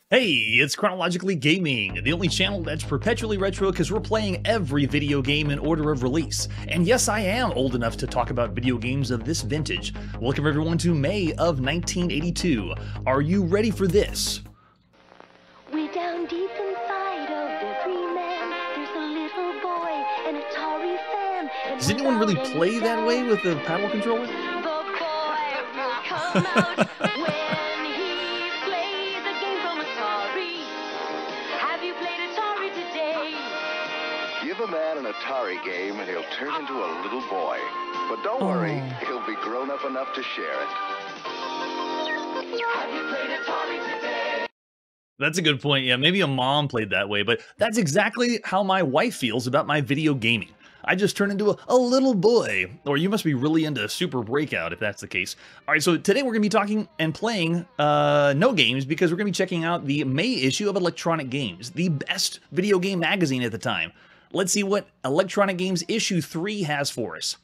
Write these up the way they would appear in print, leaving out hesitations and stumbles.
Hey, it's Chronologically Gaming, the only channel that's perpetually retro because we're playing every video game in order of release. And yes, I am old enough to talk about video games of this vintage. Welcome everyone to May of 1982. Are you ready for this? Way down deep inside of every man, there's a little boy, an Atari fan. Does anyone really play that way with the paddle controller? The boy will come out when he plays a game from Atari. Have you played Atari today? Give a man an Atari game and he'll turn into a little boy. But don't worry, he'll be grown up enough to share it. Have you played Atari today? That's a good point. Yeah, maybe a mom played that way, but that's exactly how my wife feels about my video gaming. I just turned into a little boy. Or you must be really into Super Breakout if that's the case. All right, so today we're going to be talking and playing no games because we're going to be checking out the May issue of Electronic Games, the best video game magazine at the time. Let's see what Electronic Games issue 3 has for us.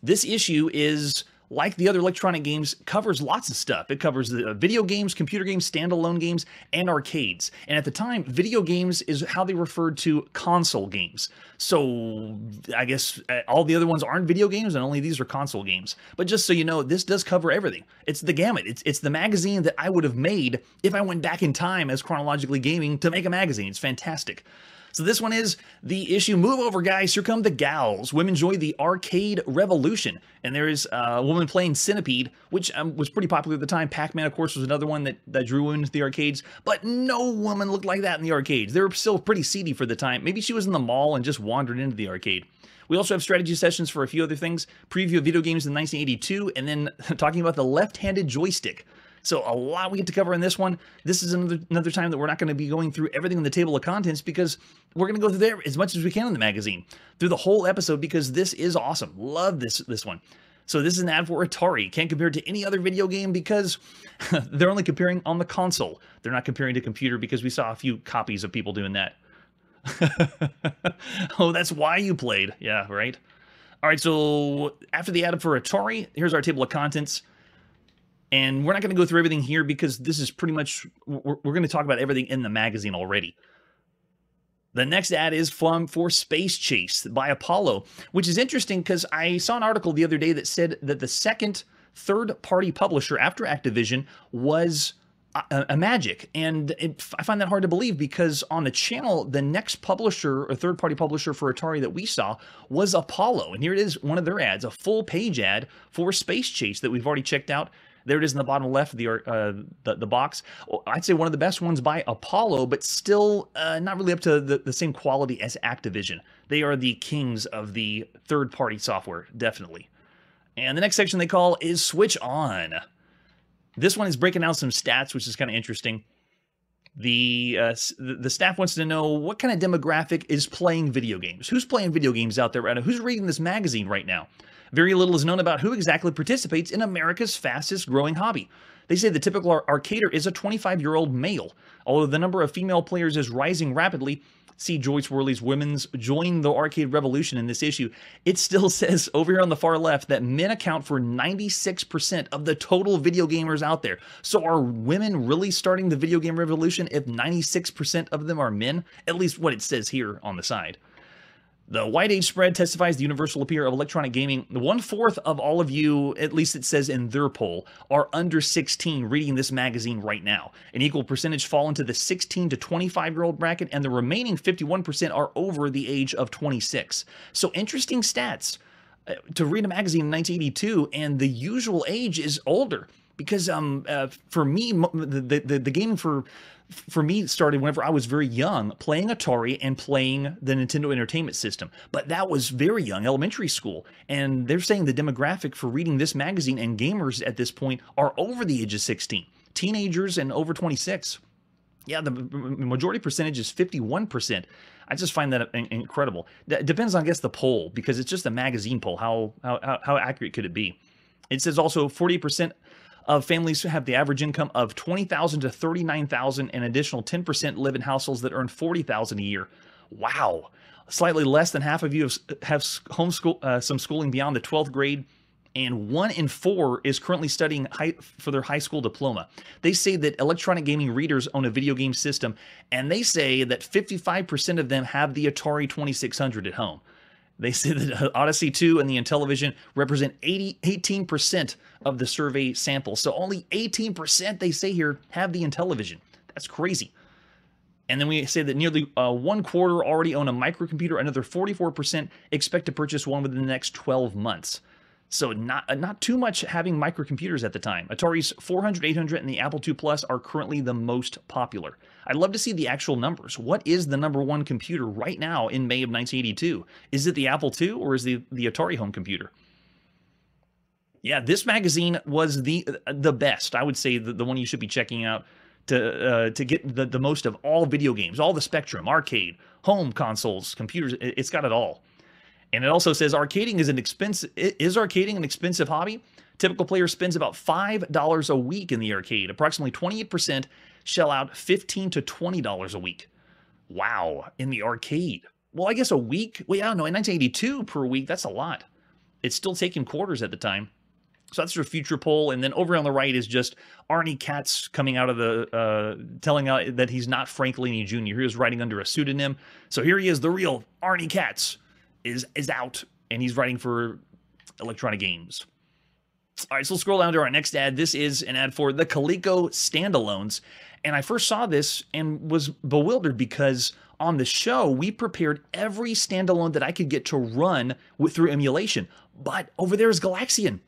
This issue is, like the other Electronic Games, covers lots of stuff. It covers the video games, computer games, standalone games, and arcades. And at the time, video games is how they referred to console games. So I guess all the other ones aren't video games and only these are console games. But just so you know, this does cover everything. It's the gamut. It's the magazine that I would have made if I went back in time as Chronologically Gaming to make a magazine. It's fantastic. So this one is the issue. Move over, guys. Here come the gals. Women enjoy the arcade revolution. And there is a woman playing Centipede, which was pretty popular at the time. Pac-Man, of course, was another one that drew women to the arcades. But no woman looked like that in the arcades. They were still pretty seedy for the time. Maybe she was in the mall and just wandered into the arcade. We also have strategy sessions for a few other things. Preview of video games in 1982. And then talking about the left-handed joystick. So a lot we get to cover in this one. This is another time that we're not going to be going through everything in the table of contents because we're going to go through there as much as we can in the magazine through the whole episode because this is awesome. Love this one. So this is an ad for Atari. Can't compare it to any other video game because they're only comparing on the console. They're not comparing to computer because we saw a few copies of people doing that. Oh, that's why you played. Yeah, right. All right, so after the ad for Atari, here's our table of contents. And we're not going to go through everything here because this is pretty much, we're going to talk about everything in the magazine already. The next ad is for Space Chase by Apollo, which is interesting because I saw an article the other day that said that the second third-party publisher after Activision was Magic. And I find that hard to believe because on the channel, the next publisher or third-party publisher for Atari that we saw was Apollo. And here it is, one of their ads, a full-page ad for Space Chase that we've already checked out. There it is in the bottom left of the box. I'd say one of the best ones by Apollo, but still not really up to the same quality as Activision. They are the kings of the third-party software, definitely. And the next section they call is Switch On. This one is breaking down some stats, which is kind of interesting. The staff wants to know what kind of demographic is playing video games. Who's playing video games out there right now? Who's reading this magazine right now? Very little is known about who exactly participates in America's fastest growing hobby. They say the typical arcader is a 25-year-old male. Although the number of female players is rising rapidly, see Joyce Worley's Women's Join the Arcade Revolution in this issue, it still says over here on the far left that men account for 96% of the total video gamers out there. So are women really starting the video game revolution if 96% of them are men? At least what it says here on the side. The White Age Spread testifies the universal appeal of electronic gaming. 1/4 of all of you, at least it says in their poll, are under 16 reading this magazine right now. An equal percentage fall into the 16 to 25-year-old bracket, and the remaining 51% are over the age of 26. So interesting stats. To read a magazine in 1982, and the usual age is older. Because for me, the gaming for me started whenever I was very young, playing Atari and playing the Nintendo Entertainment System. But that was very young, elementary school. And they're saying the demographic for reading this magazine and gamers at this point are over the age of 16. Teenagers and over 26. Yeah, the majority percentage is 51%. I just find that incredible. That depends on, I guess, the poll, because it's just a magazine poll. How accurate could it be? It says also 48% of families have the average income of $20,000 to $39,000, and an additional 10% live in households that earn $40,000 a year. Wow. Slightly less than half of you have some schooling beyond the 12th grade. and 1 in 4 is currently studying for their high school diploma. They say that electronic gaming readers own a video game system, and they say that 55% of them have the Atari 2600 at home. They say that Odyssey 2 and the Intellivision represent 18% of the survey sample. So only 18%, they say here, have the Intellivision. That's crazy. And then we say that nearly 1/4 already own a microcomputer. Another 44% expect to purchase one within the next 12 months. So not too much having microcomputers at the time. Atari's 400, 800, and the Apple II Plus are currently the most popular. I'd love to see the actual numbers. What is the #1 computer right now in May of 1982? Is it the Apple II or is the Atari home computer? Yeah, this magazine was the best. I would say the one you should be checking out to get the most of all video games, all the spectrum, arcade, home consoles, computers. It's got it all. And it also says arcading is an expensive hobby? Typical player spends about $5 a week in the arcade. Approximately 28% shell out $15 to $20 a week. Wow, in the arcade. Well, I guess a week? Well, I don't know. In 1982 per week, that's a lot. It's still taking quarters at the time. So that's your future poll. And then over on the right is just Arnie Katz coming out of the, telling out that he's not Frank Laney Jr. He was writing under a pseudonym. So here he is, the real Arnie Katz is out, and he's writing for Electronic Games. All right, so let's scroll down to our next ad. This is an ad for the Coleco standalones. And I first saw this and was bewildered because on the show, we prepared every standalone that I could get to run through emulation. But over there is Galaxian.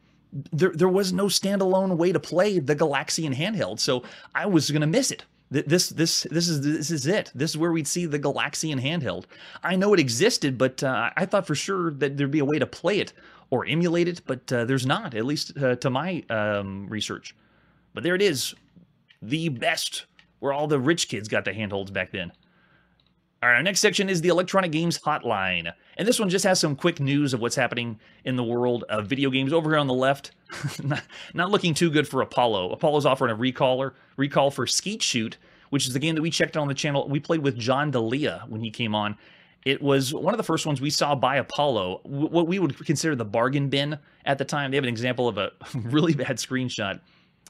There was no standalone way to play the Galaxian handheld, so I was going to miss it. This is it. This is where we'd see the Galaxian handheld. I know it existed, but I thought for sure that there'd be a way to play it or emulate it, but there's not, at least to my research. But there it is, the best, where all the rich kids got the handholds back then. All right, our next section is the Electronic Games Hotline. And this one just has some quick news of what's happening in the world of video games. Over here on the left, not looking too good for Apollo. Apollo's offering a recall for Skeet Shoot, which is the game that we checked out on the channel. We played with John D'Elia when he came on. It was one of the first ones we saw by Apollo, what we would consider the bargain bin at the time. They have an example of a really bad screenshot.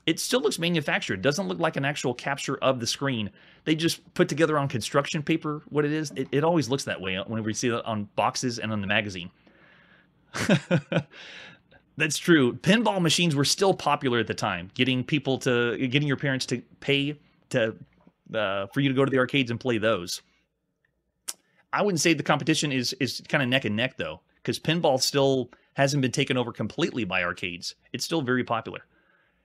It still looks manufactured. It doesn't look like an actual capture of the screen. They just put together on construction paper what it is. It always looks that way whenever you see it on boxes and on the magazine. That's true. Pinball machines were still popular at the time. Getting your parents to pay for you to go to the arcades and play those. I wouldn't say the competition is kind of neck and neck though, because pinball still hasn't been taken over completely by arcades. It's still very popular.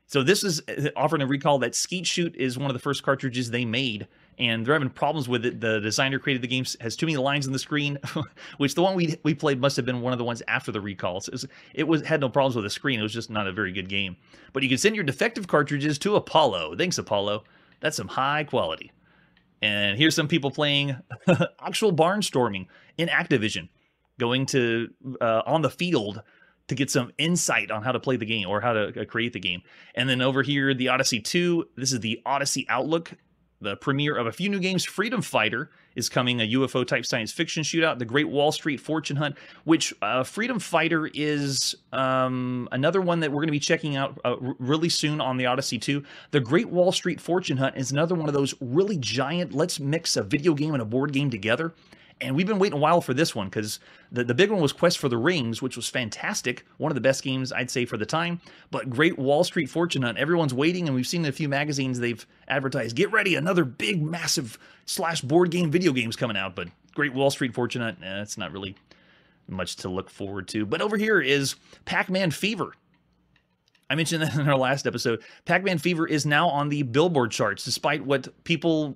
So this is offering a recall that Skeet Shoot is one of the first cartridges they made, and they're having problems with it. The designer created the game, has too many lines on the screen, which the one we played must have been one of the ones after the recall. So it had no problems with the screen. It was just not a very good game. But you can send your defective cartridges to Apollo. Thanks, Apollo. That's some high quality. And here's some people playing actual barnstorming in Activision, going to on the field to get some insight on how to play the game or how to create the game. And then over here, the Odyssey 2, this is the Odyssey Outlook, the premiere of a few new games. Freedom Fighter is coming, a UFO-type science fiction shootout. The Great Wall Street Fortune Hunt, which Freedom Fighter is another one that we're going to be checking out really soon on the Odyssey 2. The Great Wall Street Fortune Hunt is another one of those really giant, let's mix a video game and a board game together. And we've been waiting a while for this one because the big one was Quest for the Rings, which was fantastic. One of the best games, I'd say, for the time. But Great Wall Street Fortune Hunt, everyone's waiting, and we've seen in a few magazines they've advertised, get ready, another big, massive / board game video games coming out. But Great Wall Street Fortune Hunt, it's not really much to look forward to. But over here is Pac-Man Fever. I mentioned that in our last episode. Pac-Man Fever is now on the Billboard charts, despite what people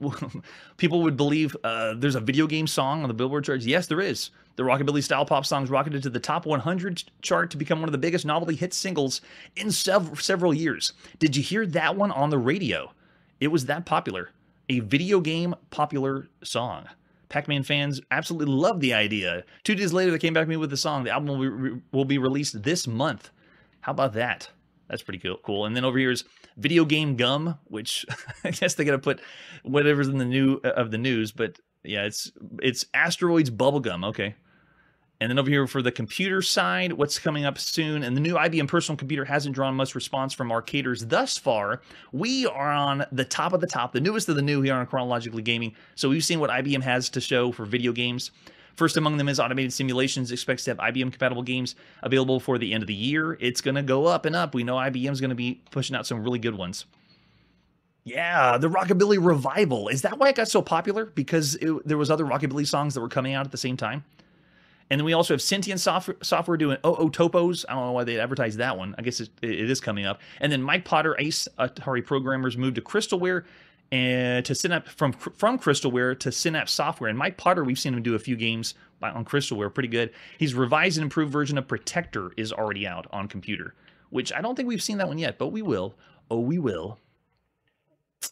would believe. There's a video game song on the Billboard charts. Yes, there is. The Rockabilly Style Pop songs rocketed to the top 100 chart to become one of the biggest novelty hit singles in several years. Did you hear that one on the radio? It was that popular. A video game popular song. Pac-Man fans absolutely love the idea. 2 days later, they came back to me with the song. The album will be released this month. How about that? That's pretty cool. And then over here is Video Game Gum, which I guess they got to put whatever's in the news. But yeah, it's Asteroids Bubblegum. Okay. And then over here for the computer side, what's coming up soon? And the new IBM personal computer hasn't drawn much response from arcaders thus far. We are on the top of the top, the newest of the new here on Chronologically Gaming. So we've seen what IBM has to show for video games. First among them is Automated Simulations, expects to have IBM-compatible games available for the end of the year. It's going to go up and up. We know IBM's going to be pushing out some really good ones. Yeah, the Rockabilly Revival. Is that why it got so popular? Because there was other Rockabilly songs that were coming out at the same time? And then we also have Sentient Software doing Oh Topos. I don't know why they advertised that one. I guess it is coming up. And then Mike Potter, Ace Atari programmers, moved to Crystalware and to Synapse from Crystalware to Synapse Software. And Mike Potter, we've seen him do a few games on Crystalware, pretty good. He's revised and improved version of Protector is already out on computer, which I don't think we've seen that one yet, but we will. Oh, we will.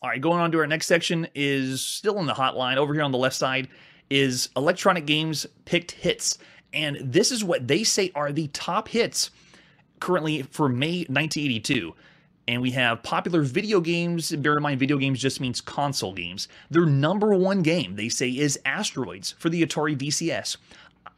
All right, going on to our next section is still in the hotline. Over here on the left side is Electronic Games Picked Hits. And this is what they say are the top hits currently for May 1982. And we have popular video games. Bear in mind, video games just means console games. Their number one game, they say, is Asteroids for the Atari VCS.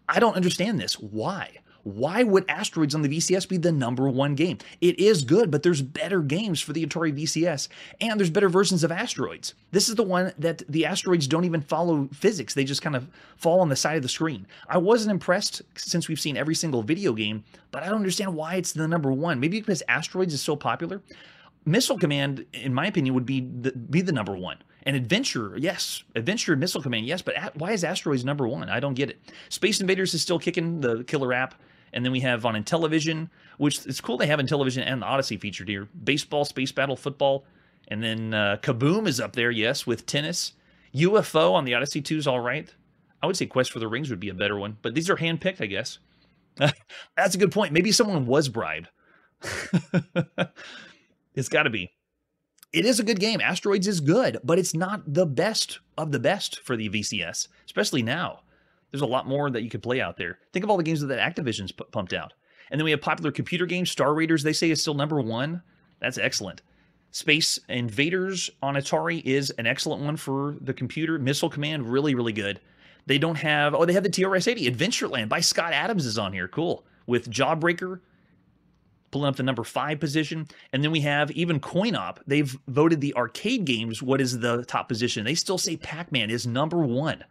I don't understand this. Why? Why would Asteroids on the VCS be the number one game? It is good, but there's better games for the Atari VCS, and there's better versions of Asteroids. This is the one that the asteroids don't even follow physics. They just kind of fall on the side of the screen. I wasn't impressed since we've seen every single video game, but I don't understand why it's the number one. Maybe because Asteroids is so popular. Missile Command, in my opinion, would be the number one. And Adventure, yes. Adventure and Missile Command, yes. But why is Asteroids number one? I don't get it. Space Invaders is still kicking, the killer app. And then we have on Intellivision, which it's cool they have Intellivision and the Odyssey featured here. Baseball, Space Battle, Football. And then Kaboom is up there, yes, with tennis. UFO on the Odyssey 2 is all right. I would say Quest for the Rings would be a better one. But these are handpicked, I guess. That's a good point. Maybe someone was bribed. It's got to be. It is a good game. Asteroids is good, but it's not the best of the best for the VCS, especially now. There's a lot more that you could play out there. Think of all the games that Activision's pumped out. And then we have popular computer games. Star Raiders, they say, is still number one. That's excellent. Space Invaders on Atari is an excellent one for the computer. Missile Command, really, really good. They don't have... Oh, they have the TRS-80. Adventureland by Scott Adams is on here. Cool. With Jawbreaker pulling up the number 5 position. And then we have even CoinOp. They've voted the arcade games what is the top position. They still say Pac-Man is number 1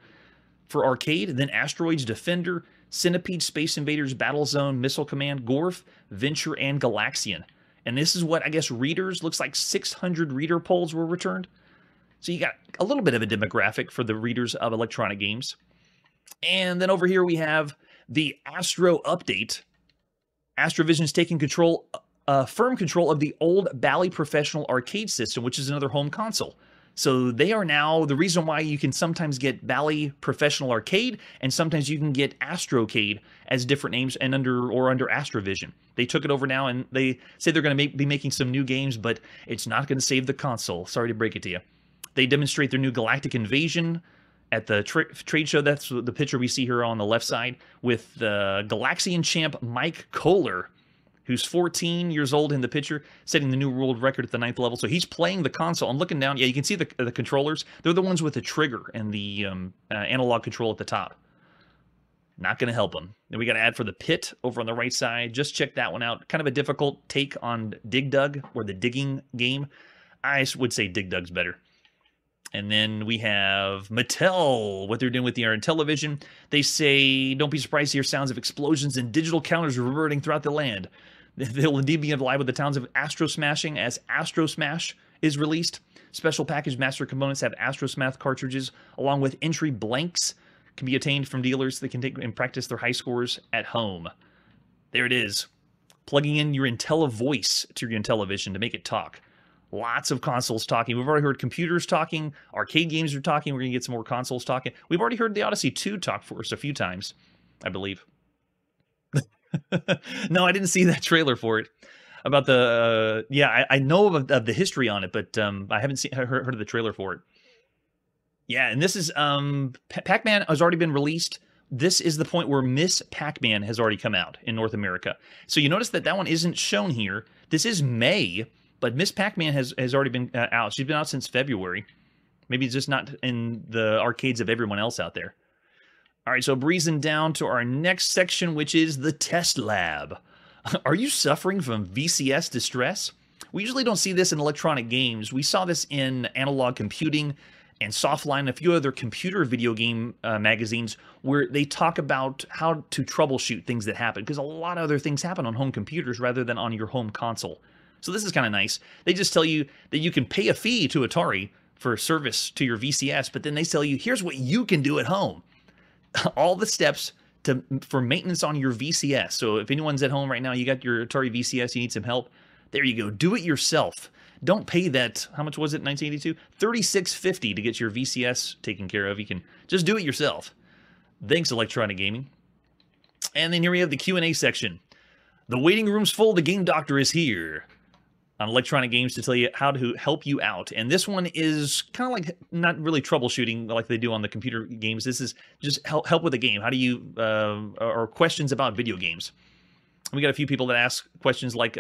for arcade. Then Asteroids, Defender, Centipede, Space Invaders, Battlezone, Missile Command, Gorf, Venture, and Galaxian. And this is what, I guess, readers, looks like 600 reader polls were returned. So you got a little bit of a demographic for the readers of electronic games. And then over here we have the Astro update. Astrovision's taking control, firm control of the old Bally Professional arcade system, which is another home console. So they are now the reason why you can sometimes get Bally Professional Arcade and sometimes you can get Astrocade as different names and under Astrovision. They took it over now and they say they're going to be making some new games, but it's not going to save the console. Sorry to break it to you. They demonstrate their new Galactic Invasion at the trade show. That's the picture we see here on the left side with the Galaxian champ Mike Kohler, who's 14 years old in the picture, setting the new world record at the 9th level. So he's playing the console. I'm looking down. Yeah, you can see the controllers. They're the ones with the trigger and the analog control at the top. Not going to help him. Then we got an ad for the Pit over on the right side. Just check that one out. Kind of a difficult take on Dig Dug, or the digging game. I would say Dig Dug's better. And then we have Mattel, what they're doing with the Intellivision. They say, don't be surprised to hear sounds of explosions and digital counters reverbererating throughout the land. They'll indeed be alive with the sounds of Astro Smashing as Astro Smash is released. Special package master components have Astro Smash cartridges, along with entry blanks, can be obtained from dealers that can take and practice their high scores at home. There it is. Plugging in your IntelliVoice to your Intellivision to make it talk. Lots of consoles talking. We've already heard computers talking. Arcade games are talking. We're going to get some more consoles talking. We've already heard the Odyssey 2 talk for us a few times, I believe. No, I didn't see that trailer for it. About the... yeah, I know of the history on it, but I haven't heard of the trailer for it. Yeah, and this is... Pac-Man has already been released. This is the point where Miss Pac-Man has already come out in North America. So you notice that one isn't shown here. This is May... But Miss Pac-Man has already been out. She's been out since February. Maybe it's just not in the arcades of everyone else out there. All right, so breezing down to our next section, which is the test lab. Are you suffering from VCS distress? We usually don't see this in electronic games. We saw this in Analog Computing and Softline, and a few other computer video game magazines where they talk about how to troubleshoot things that happen, because a lot of other things happen on home computers rather than on your home console. So this is kind of nice. They just tell you that you can pay a fee to Atari for service to your VCS, but then they tell you, here's what you can do at home. All the steps for maintenance on your VCS. So if anyone's at home right now, you got your Atari VCS, you need some help, there you go. Do it yourself. Don't pay that, how much was it in 1982? $36.50 to get your VCS taken care of. You can just do it yourself. Thanks, Electronic Gaming. And then here we have the Q&A section. The waiting room's full. The Game Doctor is here on Electronic Games to tell you how to help you out. And this one is kind of like not really troubleshooting like they do on the computer games. This is just help with the game. How do you, or questions about video games. We got a few people that ask questions like,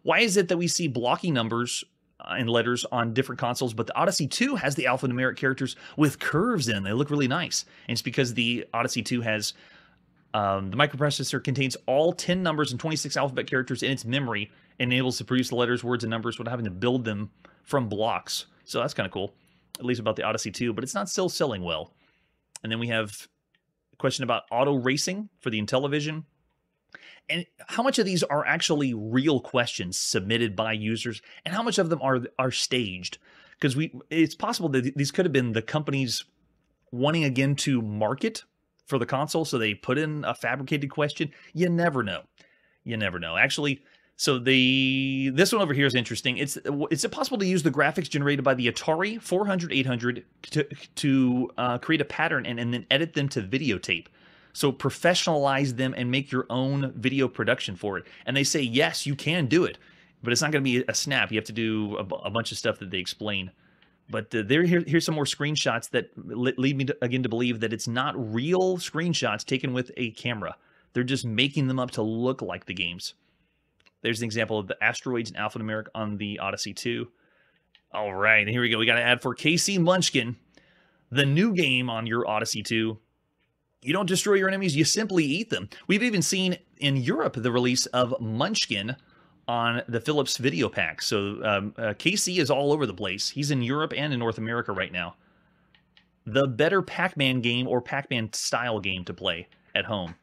why is it that we see blocky numbers and letters on different consoles, but the Odyssey 2 has the alphanumeric characters with curves in? They look really nice. And it's because the Odyssey 2 has, the microprocessor contains all 10 numbers and 26 alphabet characters in its memory, and enables to produce the letters, words, and numbers without having to build them from blocks. So that's kind of cool, at least about the Odyssey 2, but it's not still selling well. And then we have a question about auto racing for the Intellivision. And how much of these are actually real questions submitted by users, and how much of them are staged? Because it's possible that these could have been the companies wanting again to market for the console, so they put in a fabricated question. You never know. You never know. Actually, so this one over here is interesting. Is it possible to use the graphics generated by the Atari 400, 800 to create a pattern and then edit them to videotape? So professionalize them and make your own video production for it. And they say, yes, you can do it, but it's not going to be a snap. You have to do a bunch of stuff that they explain. But here's some more screenshots that lead me again to believe that it's not real screenshots taken with a camera. They're just making them up to look like the games. There's an example of the asteroids and alphanumeric on the Odyssey 2. All right, and here we go. We got an ad for KC Munchkin, the new game on your Odyssey 2. You don't destroy your enemies, you simply eat them. We've even seen in Europe the release of Munchkin on the Philips Video Pack. So KC is all over the place. He's in Europe and in North America right now. The better Pac-Man game or Pac-Man style game to play at home.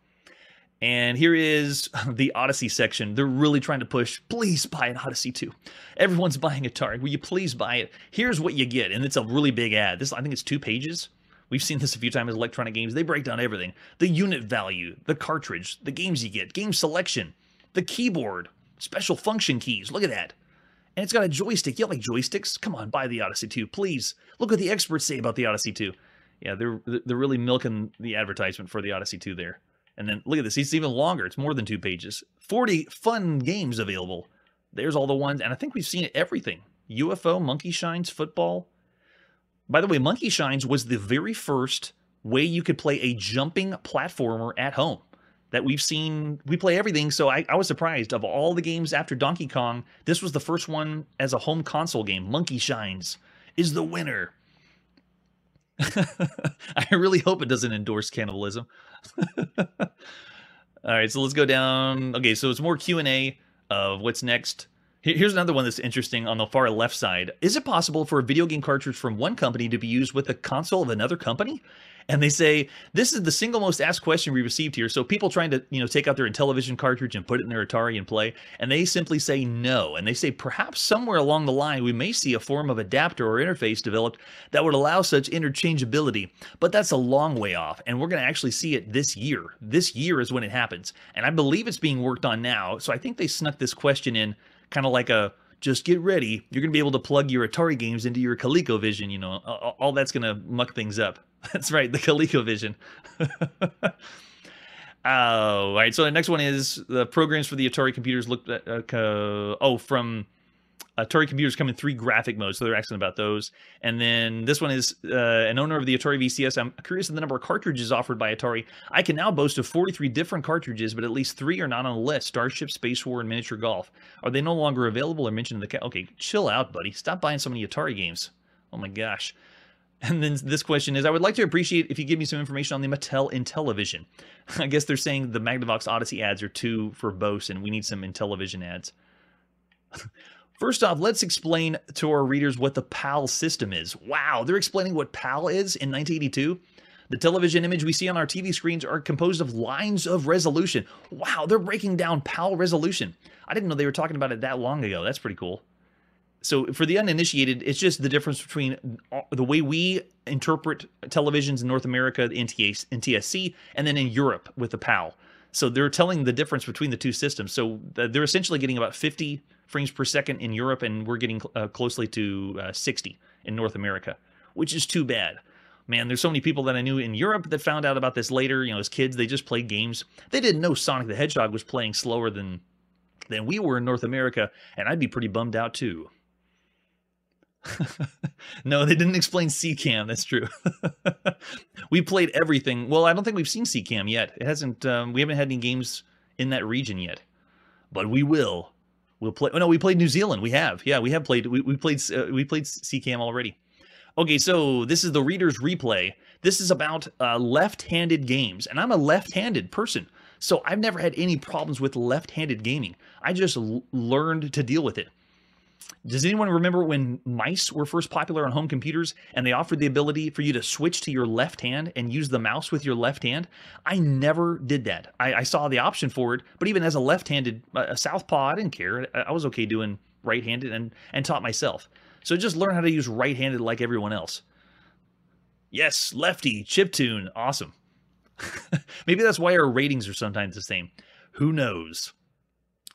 And here is the Odyssey section. They're really trying to push, please buy an Odyssey 2. Everyone's buying Atari. Will you please buy it? Here's what you get. And it's a really big ad. I think it's 2 pages. We've seen this a few times in Electronic Games. They break down everything. The unit value, the cartridge, the games you get, game selection, the keyboard, special function keys. Look at that. And it's got a joystick. You like joysticks? Come on, buy the Odyssey 2, please. Look what the experts say about the Odyssey 2. Yeah, they're really milking the advertisement for the Odyssey 2 there. And then look at this. It's even longer. It's more than 2 pages. 40 fun games available. There's all the ones. And I think we've seen everything. UFO, Monkey Shines, football. By the way, Monkey Shines was the very first way you could play a jumping platformer at home that we've seen. We play everything, so I was surprised. Of all the games after Donkey Kong, this was the first one as a home console game. Monkey Shines is the winner. I really hope it doesn't endorse cannibalism. All right, so let's go down. Okay, so it's more Q&A of what's next. Here's another one that's interesting on the far left side. Is it possible for a video game cartridge from one company to be used with a console of another company? And they say, this is the single most asked question we received here. So people trying to, take out their Intellivision cartridge and put it in their Atari and play, and they simply say no. And they say perhaps somewhere along the line we may see a form of adapter or interface developed that would allow such interchangeability. But that's a long way off, and we're going to actually see it this year. This year is when it happens. And I believe it's being worked on now. So I think they snuck this question in kind of like a, just get ready. You're going to be able to plug your Atari games into your ColecoVision, all that's going to muck things up. That's right, the ColecoVision. All right, so the next one is the programs for the Atari computers looked at, from Atari computers come in 3 graphic modes, so they're asking about those. And then this one is an owner of the Atari VCS. I'm curious of the number of cartridges offered by Atari. I can now boast of 43 different cartridges, but at least 3 are not on the list: Starship, Space War, and Miniature Golf. Are they no longer available or mentioned in the... Okay, chill out, buddy. Stop buying so many Atari games. Oh my gosh. And then this question is, I would like to appreciate if you give me some information on the Mattel Intellivision. I guess they're saying the Magnavox Odyssey ads are too verbose and we need some Intellivision ads. First off, let's explain to our readers what the PAL system is. Wow, they're explaining what PAL is in 1982? The television image we see on our TV screens are composed of lines of resolution. Wow, they're breaking down PAL resolution. I didn't know they were talking about it that long ago. That's pretty cool. So for the uninitiated, it's just the difference between the way we interpret televisions in North America, the NTSC, and then in Europe with the PAL. So they're telling the difference between the two systems. So they're essentially getting about 50 frames per second in Europe, and we're getting closely to 60 in North America, which is too bad. Man, there's so many people that I knew in Europe that found out about this later. You know, as kids, they just played games. They didn't know Sonic the Hedgehog was playing slower than we were in North America, and I'd be pretty bummed out too. No, they didn't explain CCAM. That's true. We played everything. Well, I don't think we've seen CCAM yet. It hasn't. We haven't had any games in that region yet, but we will. We'll play. Oh no, we played New Zealand. We have. Yeah, we have played. We played CCAM already. Okay, so this is the Reader's Replay. This is about left-handed games, and I'm a left-handed person, so I've never had any problems with left-handed gaming. I just learned to deal with it. Does anyone remember when mice were first popular on home computers and they offered the ability for you to switch to your left hand and use the mouse with your left hand? I never did that. I saw the option for it, but even as a left-handed southpaw, I didn't care. I was okay doing right-handed and taught myself. So just learn how to use right-handed like everyone else. Yes, lefty, chiptune, awesome. Maybe that's why our ratings are sometimes the same. Who knows?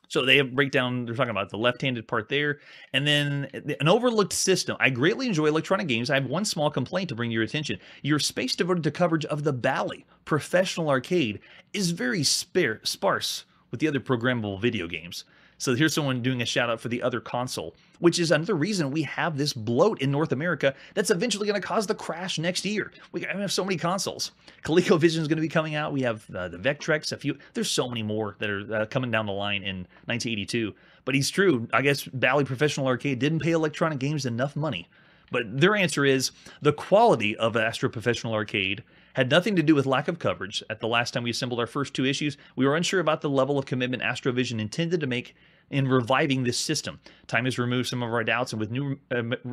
So they have breakdown, they're talking about the left-handed part there, and then an overlooked system. I greatly enjoy electronic games. I have one small complaint to bring to your attention. Your space devoted to coverage of the Bally Professional Arcade is very sparse with the other programmable video games. So here's someone doing a shout out for the other console, which is another reason we have this bloat in North America that's eventually going to cause the crash next year. We have so many consoles. ColecoVision is going to be coming out. We have the Vectrex. There's so many more that are coming down the line in 1982. But he's true. I guess Bally Professional Arcade didn't pay Electronic Games enough money. But their answer is the quality of Astro Professional Arcade had nothing to do with lack of coverage. At the last time we assembled our first two issues, we were unsure about the level of commitment Astrovision intended to make in reviving this system. Time has removed some of our doubts, and with new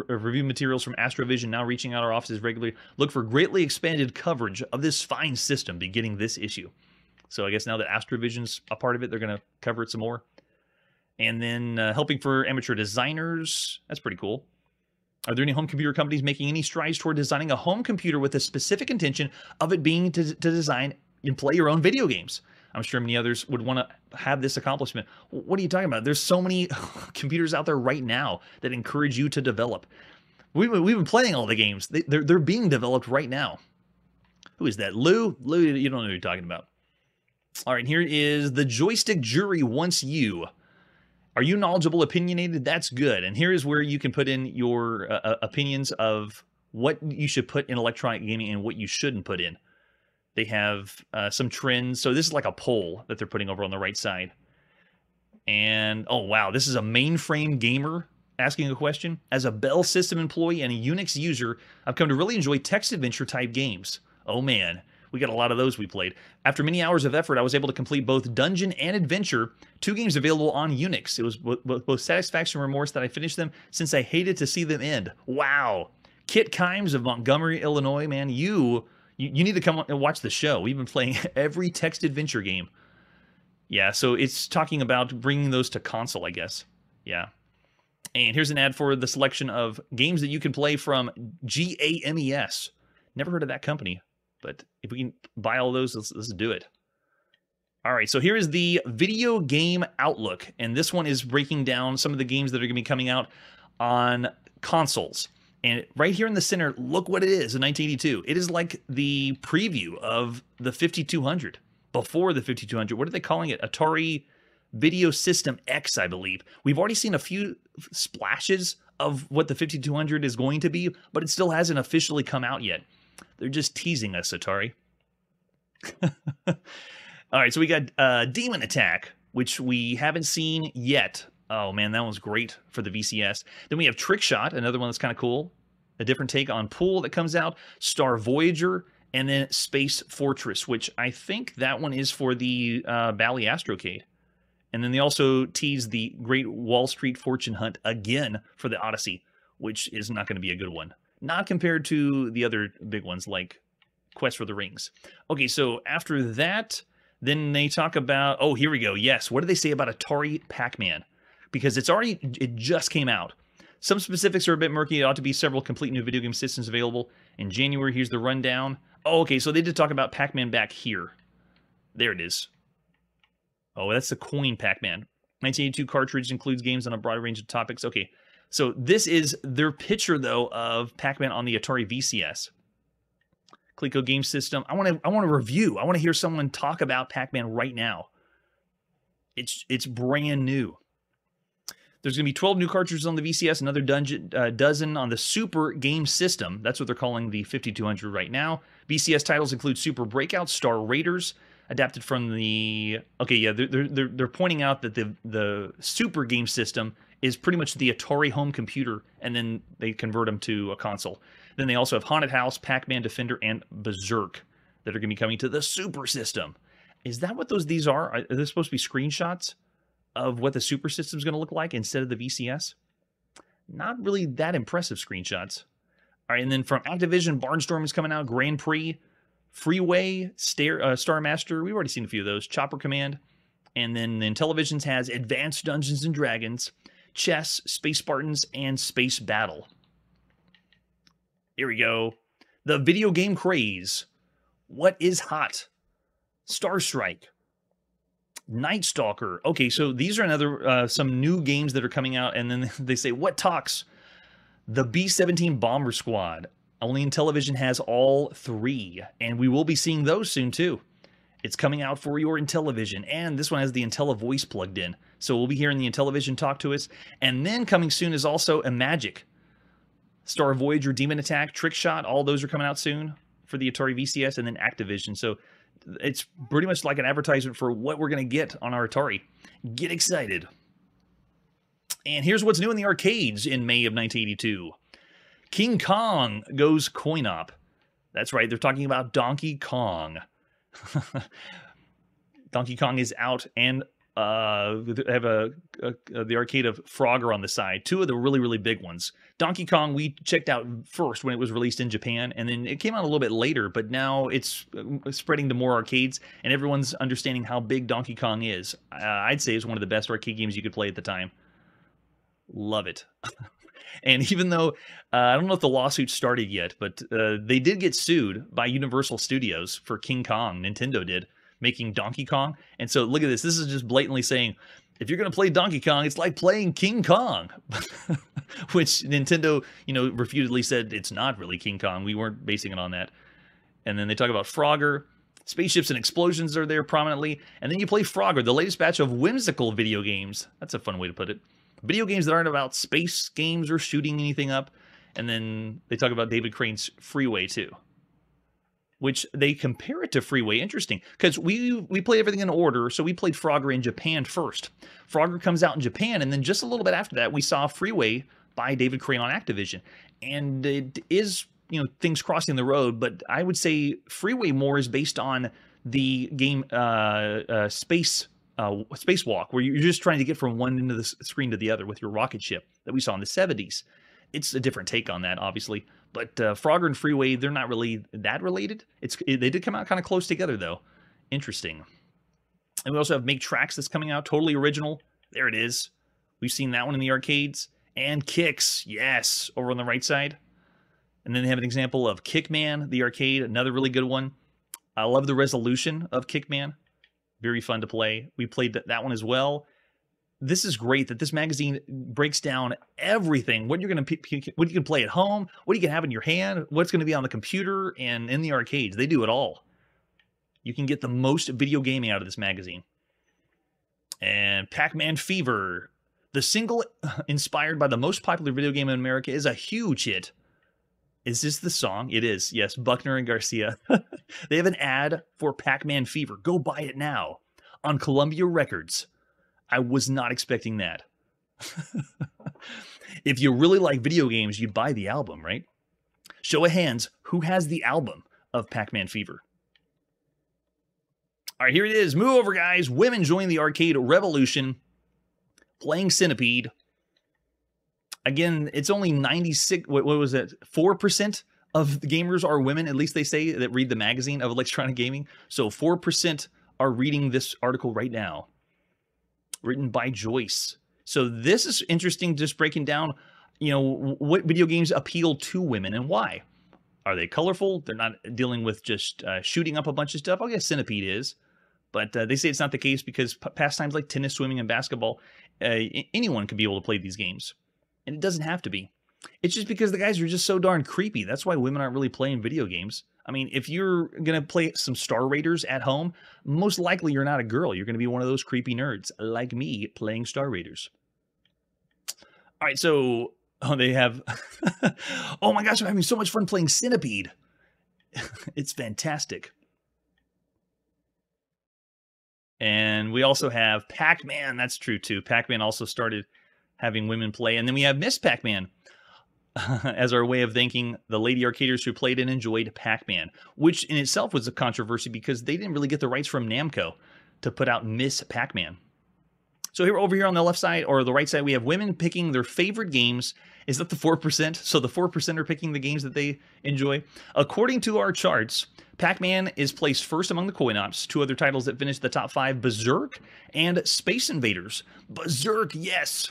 review materials from Astrovision now reaching out our offices regularly, look for greatly expanded coverage of this fine system beginning this issue. So I guess now that Astrovision's a part of it, they're going to cover it some more. And then helping for amateur designers. That's pretty cool. Are there any home computer companies making any strides toward designing a home computer with a specific intention of it being to design and play your own video games? I'm sure many others would want to have this accomplishment. What are you talking about? There's so many computers out there right now that encourage you to develop. We've been playing all the games. They're being developed right now. Who is that? Lou? Lou, you don't know who you're talking about. All right, here is the Joystick Jury wants you. Are you knowledgeable, opinionated? That's good. And here is where you can put in your opinions of what you should put in electronic gaming and what you shouldn't put in. They have some trends. So this is like a poll that they're putting over on the right side. And, oh, wow, this is a mainframe gamer asking a question. As a Bell System employee and a Unix user, I've come to really enjoy text adventure type games. Oh, man. We got a lot of those we played. After many hours of effort, I was able to complete both Dungeon and Adventure, two games available on Unix. It was both satisfaction and remorse that I finished them since I hated to see them end. Wow. Kit Kimes of Montgomery, Illinois, man, you need to come and watch the show. We've been playing every text adventure game. Yeah, so it's talking about bringing those to console, I guess. Yeah. And here's an ad for the selection of games that you can play from GAMES. Never heard of that company. But if we can buy all those, let's do it. All right, so here is the Video Game Outlook. And this one is breaking down some of the games that are going to be coming out on consoles. And right here in the center, look what it is in 1982. It is like the preview of the 5200, before the 5200. What are they calling it? Atari Video System X, I believe. We've already seen a few splashes of what the 5200 is going to be, but it still hasn't officially come out yet. They're just teasing us, Atari. All right, so we got Demon Attack, which we haven't seen yet. Oh, man, that one's great for the VCS. Then we have Trick Shot, another one that's kind of cool. a different take on Pool that comes out, Star Voyager, and then Space Fortress, which I think that one is for the Bally Astrocade. And then they also tease the Great Wall Street Fortune Hunt again for the Odyssey, which is not going to be a good one. Not compared to the other big ones like Quest for the Rings. Okay, so after that, then they talk about, oh, here we go. Yes, what do they say about Atari Pac-Man? Because it just came out. Some specifics are a bit murky. It ought to be several complete new video game systems available in January. Here's the rundown. Oh, okay, so they did talk about Pac-Man back here. There it is. Oh, that's the coin Pac-Man. 1982 cartridge includes games on a broad range of topics. Okay, so this is their picture, though, of Pac-Man on the Atari VCS. Coleco game system. I want to review. I want to hear someone talk about Pac-Man right now. It's brand new. There's going to be 12 new cartridges on the VCS, another dozen on the Super Game System. That's what they're calling the 5200 right now. VCS titles include Super Breakout, Star Raiders, adapted from the... Okay, yeah, they're pointing out that the Super Game System is pretty much the Atari home computer, and then they convert them to a console. Then they also have Haunted House, Pac-Man Defender, and Berserk that are going to be coming to the Super System. Is that what these are? Are they supposed to be screenshots of what the Super System is going to look like instead of the VCS? Not really that impressive screenshots. All right, and then from Activision, Barnstorm is coming out, Grand Prix, Freeway, Star Master. We've already seen a few of those. Chopper Command. And then Intellivisions has Advanced Dungeons and Dragons, Chess, Space Spartans, and Space Battle. Here we go. The video game craze. What is hot? Star Strike. Night Stalker. Okay, so these are another some new games that are coming out, and then they say, what talks? The B-17 Bomber Squad. Only Intellivision has all three, and we will be seeing those soon too. It's coming out for your Intellivision, and this one has the IntelliVoice plugged in, so we'll be hearing the Intellivision talk to us. And then coming soon is also a Magic. Star Voyager, Demon Attack, Trick Shot, all those are coming out soon for the Atari VCS, and then Activision. So it's pretty much like an advertisement for what we're going to get on our Atari. Get excited. And here's what's new in the arcades in May of 1982. King Kong goes coin-op. That's right, they're talking about Donkey Kong. Donkey Kong is out, and they have the arcade of Frogger on the side. Two of the really, really big ones. Donkey Kong we checked out first when it was released in Japan, and then it came out a little bit later, but now it's spreading to more arcades, and everyone's understanding how big Donkey Kong is. I'd say it's one of the best arcade games you could play at the time. Love it. And even though, I don't know if the lawsuit started yet, but they did get sued by Universal Studios for King Kong. Nintendo did, making Donkey Kong. And so look at this. This is just blatantly saying, if you're going to play Donkey Kong, it's like playing King Kong. Which Nintendo, refutedly said it's not really King Kong. We weren't basing it on that. And then they talk about Frogger. Spaceships and explosions are there prominently. And then you play Frogger, the latest batch of whimsical video games. That's a fun way to put it. Video games that aren't about space games or shooting anything up. And then they talk about David Crane's Freeway too, which they compare it to Freeway. Interesting, because we played everything in order. So we played Frogger in Japan first. Frogger comes out in Japan, and then just a little bit after that, we saw Freeway by David Crane on Activision. And it is, things crossing the road, but I would say Freeway more is based on the game Spacewalk, where you're just trying to get from one end of the screen to the other with your rocket ship that we saw in the 70s. It's a different take on that, obviously. But Frogger and Freeway, they're not really that related. They did come out kind of close together, though. Interesting. And we also have Make Tracks that's coming out, totally original. There it is. We've seen that one in the arcades. And Kicks, yes, over on the right side. And then they have an example of Kickman, the arcade, another really good one. I love the resolution of Kickman. Very fun to play. We played that one as well. This is great that this magazine breaks down everything. What you can play at home, what you can have in your hand, what's going to be on the computer and in the arcades. They do it all. You can get the most video gaming out of this magazine. And Pac-Man Fever, the single inspired by the most popular video game in America, is a huge hit. Is this the song? It is. Yes, Buckner and Garcia. They have an ad for Pac-Man Fever. Go buy it now on Columbia Records. I was not expecting that. If you really like video games, you'd buy the album, right? Show of hands, who has the album of Pac-Man Fever? All right, here it is. Move over, guys. Women join the arcade revolution, playing Centipede. Again, it's only 96, what was it? 4% of the gamers are women, at least they say, that read the magazine of electronic gaming. So 4% are reading this article right now, written by Joyce. So this is interesting, just breaking down, you know, what video games appeal to women and why. Are they colorful? They're not dealing with just shooting up a bunch of stuff. I guess Centipede is. But they say it's not the case because pastimes like tennis, swimming, and basketball, anyone can be able to play these games. And it doesn't have to be. It's just because the guys are just so darn creepy. That's why women aren't really playing video games. I mean, if you're going to play some Star Raiders at home, most likely you're not a girl. You're going to be one of those creepy nerds like me playing Star Raiders. All right, so they have... oh my gosh, I'm having so much fun playing Centipede. It's fantastic. And we also have Pac-Man. That's true, too. Pac-Man also started having women play. And then we have Miss Pac-Man as our way of thanking the lady arcaders who played and enjoyed Pac-Man, which in itself was a controversy because they didn't really get the rights from Namco to put out Miss Pac-Man. So here, over here on the left side, or the right side, we have women picking their favorite games. Is that the 4%? So the 4% are picking the games that they enjoy. According to our charts, Pac-Man is placed first among the coin ops. Two other titles that finished the top 5, Berserk and Space Invaders. Berserk, yes!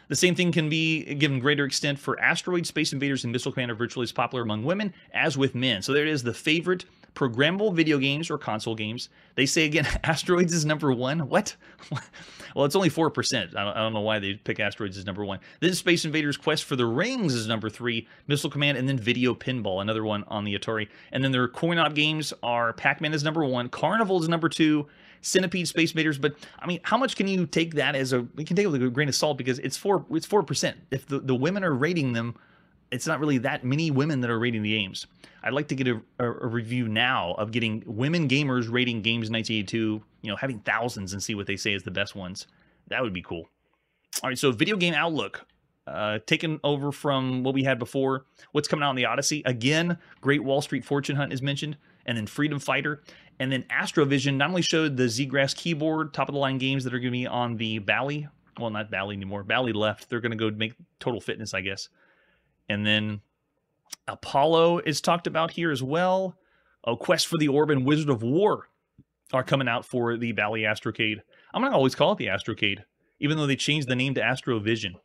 The same thing can be given greater extent for Asteroid, Space Invaders, and Missile Command are virtually as popular among women as with men. So there it is, the favorite programmable video games or console games. They say again, Asteroids is number 1. What? Well, it's only 4%. I don't know why they pick Asteroids as number 1. Then Space Invaders Quest for the Rings is number 3. Missile Command, and then Video Pinball, another one on the Atari. And then their coin-op games are Pac-Man is number 1. Carnival is number 2. Centipede, Space Invaders. But, I mean, how much can you take that as a... We can take it with a grain of salt because it's 4%. If the women are rating them, it's not really that many women that are rating the games. I'd like to get a review now of getting women gamers rating games in 1982, you know, having thousands and see what they say is the best ones. That would be cool. All right, so Video Game Outlook. Taken over from what we had before. What's coming out on the Odyssey? Again, Great Wall Street Fortune Hunt is mentioned. And then Freedom Fighter. And then Astrovision not only showed the ZGrass keyboard, top-of-the-line games that are going to be on the Bally. Well, not Bally anymore. Bally left. They're going to go make Total Fitness, I guess. And then Apollo is talked about here as well. Oh, Quest for the Orb and Wizard of War are coming out for the Bally Astrocade. I'm going to always call it the Astrocade, even though they changed the name to Astrovision.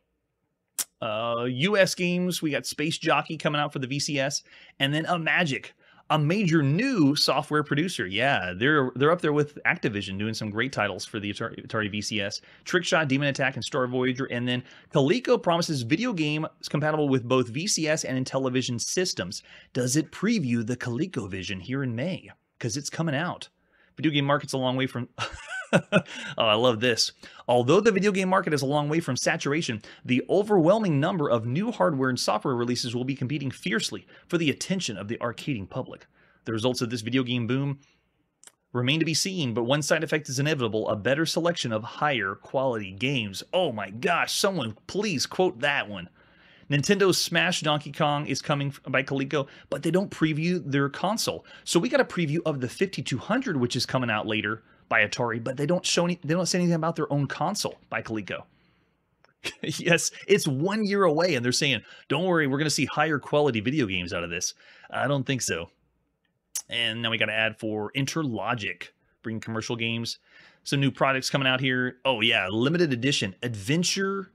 US games, we got Space Jockey coming out for the VCS, and then Magic, a major new software producer. Yeah, they're up there with Activision, doing some great titles for the Atari VCS. Trickshot, Demon Attack, and Star Voyager. And then Coleco promises video game is compatible with both VCS and Intellivision systems. Does it preview the ColecoVision here in May? Because it's coming out. Video game market's a long way from... Oh, I love this. Although the video game market is a long way from saturation, the overwhelming number of new hardware and software releases will be competing fiercely for the attention of the arcading public. The results of this video game boom remain to be seen, but one side effect is inevitable: a better selection of higher quality games. Oh my gosh, someone please quote that one. Nintendo's Smash Donkey Kong is coming by Coleco, but they don't preview their console. So we got a preview of the 5200, which is coming out later by Atari, but they don't say anything about their own console by Coleco. Yes, it's 1 year away, and they're saying, don't worry, we're going to see higher quality video games out of this. I don't think so. And now we got to add for Interlogic, bringing commercial games. Some new products coming out here. Oh yeah, limited edition adventure,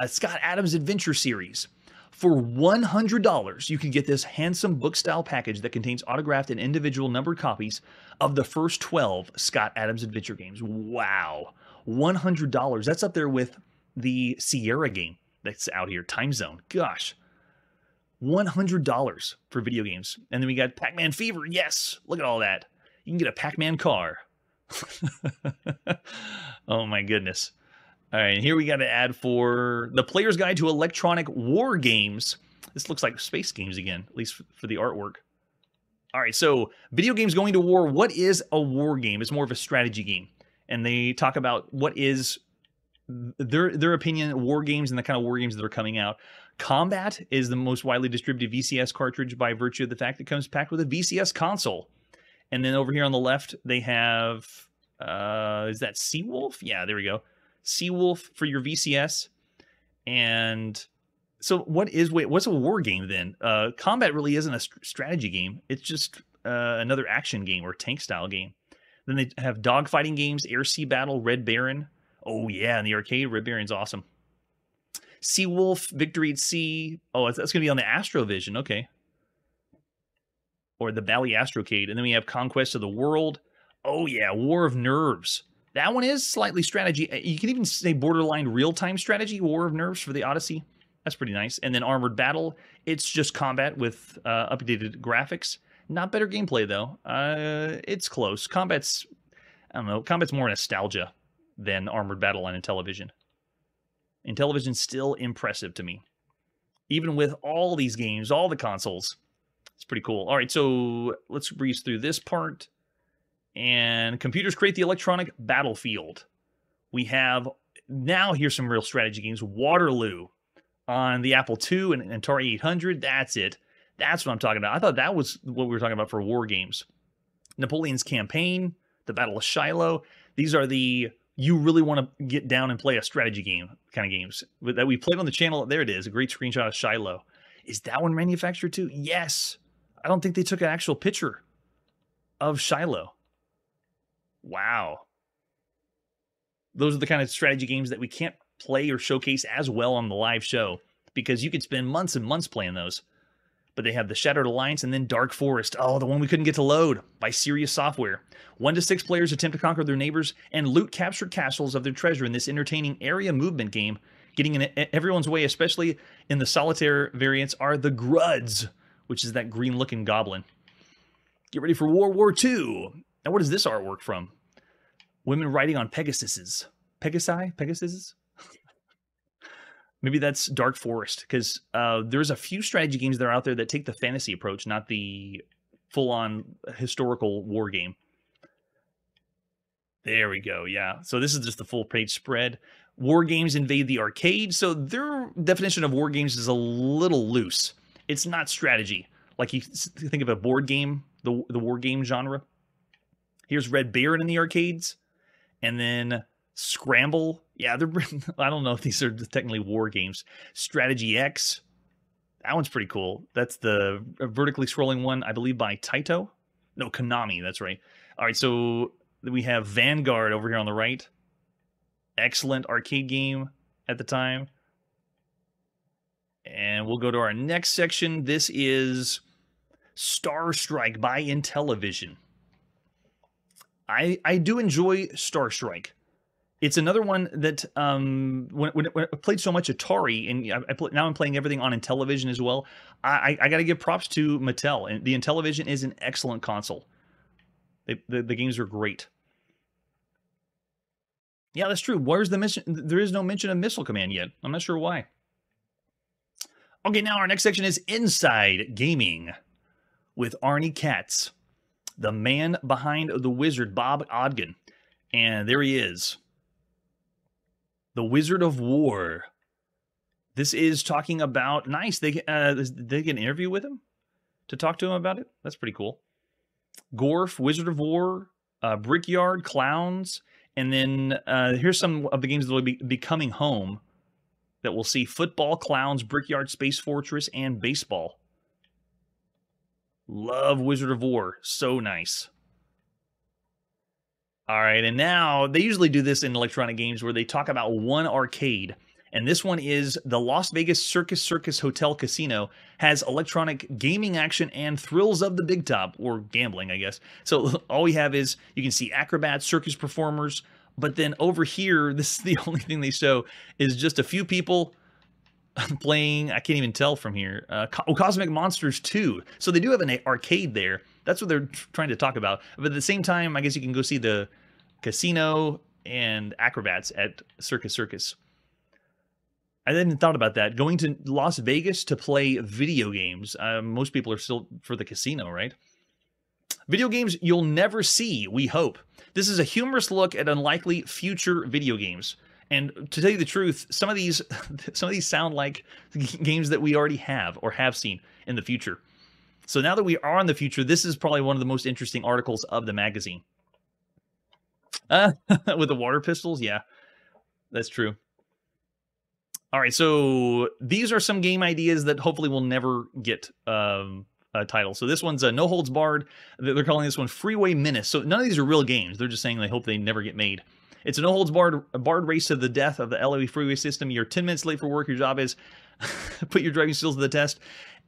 Scott Adams Adventure Series. For $100, you can get this handsome book-style package that contains autographed and individual numbered copies of the first 12 Scott Adams Adventure games. Wow. $100. That's up there with the Sierra game that's out here, Time Zone. Gosh. $100 for video games. And then we got Pac-Man Fever. Yes. Look at all that. You can get a Pac-Man car. Oh, my goodness. All right, here we got to add for the Player's Guide to Electronic War Games. This looks like space games again, at least for the artwork. All right, so video games going to war. What is a war game? It's more of a strategy game. And they talk about what is their opinion, war games and the kind of war games that are coming out. Combat is the most widely distributed VCS cartridge by virtue of the fact it comes packed with a VCS console. And then over here on the left, they have, is that Seawolf? Yeah, there we go. Seawolf for your VCS. And so what's a war game then? Combat really isn't a strategy game. It's just another action game or tank style game. Then they have dogfighting games, Air Sea Battle, Red Baron. Oh yeah, in the arcade, Red Baron's awesome. Seawolf, Victory at Sea. Oh, that's going to be on the Astrovision. Okay. Or the Bally Astrocade. And then we have Conquest of the World. Oh yeah, War of Nerves. That one is slightly strategy. You can even say borderline real-time strategy, War of Nerves for the Odyssey. That's pretty nice. And then Armored Battle. It's just combat with updated graphics. Not better gameplay, though. It's close. Combat's more nostalgia than Armored Battle on Intellivision. Intellivision's still impressive to me. Even with all these games, all the consoles. It's pretty cool. All right, so let's breeze through this part. And computers create the electronic battlefield. We have, now here's some real strategy games. Waterloo on the Apple II and Atari 800. That's it. That's what I'm talking about. I thought that was what we were talking about for war games. Napoleon's Campaign, the Battle of Shiloh. These are the, you really want to get down and play a strategy game kind of games that we played on the channel. There it is, a great screenshot of Shiloh. Is that one manufactured too? Yes. I don't think they took an actual picture of Shiloh. Wow. Those are the kind of strategy games that we can't play or showcase as well on the live show because you could spend months and months playing those. But they have the Shattered Alliance and then Dark Forest. Oh, the one we couldn't get to load by Serious Software. 1 to 6 players attempt to conquer their neighbors and loot captured castles of their treasure in this entertaining area movement game. Getting in everyone's way, especially in the solitaire variants, are the Gruds, which is that green-looking goblin. Get ready for World War II. Now, what is this artwork from? Women riding on Pegasuses. Pegasuses? Maybe that's Dark Forest, because there's a few strategy games that are out there that take the fantasy approach, not the full-on historical war game. There we go, yeah. So this is just the full-page spread. War games invade the arcade, so their definition of war games is a little loose. It's not strategy. Like you think of a board game, the war game genre. Here's Red Baron in the arcades, and then Scramble. Yeah, I don't know if these are technically war games. Strategy X. That one's pretty cool. That's the vertically scrolling one, I believe, by Taito. No, Konami, that's right. All right, so we have Vanguard over here on the right. Excellent arcade game at the time. And we'll go to our next section. This is Star Strike by Intellivision. I do enjoy Star Strike. It's another one that when I played so much Atari, and now I'm playing everything on Intellivision as well. I got to give props to Mattel, and the Intellivision is an excellent console. The games are great. Yeah, that's true. Where's the mission? There is no mention of Missile Command yet. I'm not sure why. Okay, now our next section is Inside Gaming with Arnie Katz, the man behind the wizard, Bob Ogden. And there he is. The Wizard of War. This is talking about, nice, they get an interview with him to talk to him about it. That's pretty cool. Gorf, Wizard of War, Brickyard, Clowns, and then here's some of the games that will be coming home that we'll see: Football, Clowns, Brickyard, Space Fortress, and Baseball. Love Wizard of War. So nice. All right, and now they usually do this in electronic games where they talk about one arcade. And this one is the Las Vegas Circus Hotel Casino. Has electronic gaming action and thrills of the big top, or gambling, I guess. So all we have is, you can see acrobats, circus performers, but then over here, this is the only thing they show, is just a few people playing, I can't even tell from here, Cosmic Monsters 2. So they do have an arcade there. That's what they're trying to talk about. But at the same time, I guess you can go see the casino and acrobats at Circus. I hadn't thought about that. Going to Las Vegas to play video games. Most people are still for the casino, right? Video games you'll never see, we hope. This is a humorous look at unlikely future video games. And to tell you the truth, some of these sound like games that we already have or have seen in the future. So now that we are in the future, this is probably one of the most interesting articles of the magazine. With the water pistols, yeah, that's true. All right, so these are some game ideas that hopefully will never get a title. So this one's No Holds Barred. They're calling this one Freeway Menace. So none of these are real games. They're just saying they hope they never get made. It's a no holds barred race to the death of the LA freeway system. You're 10 minutes late for work. Your job is put your driving skills to the test.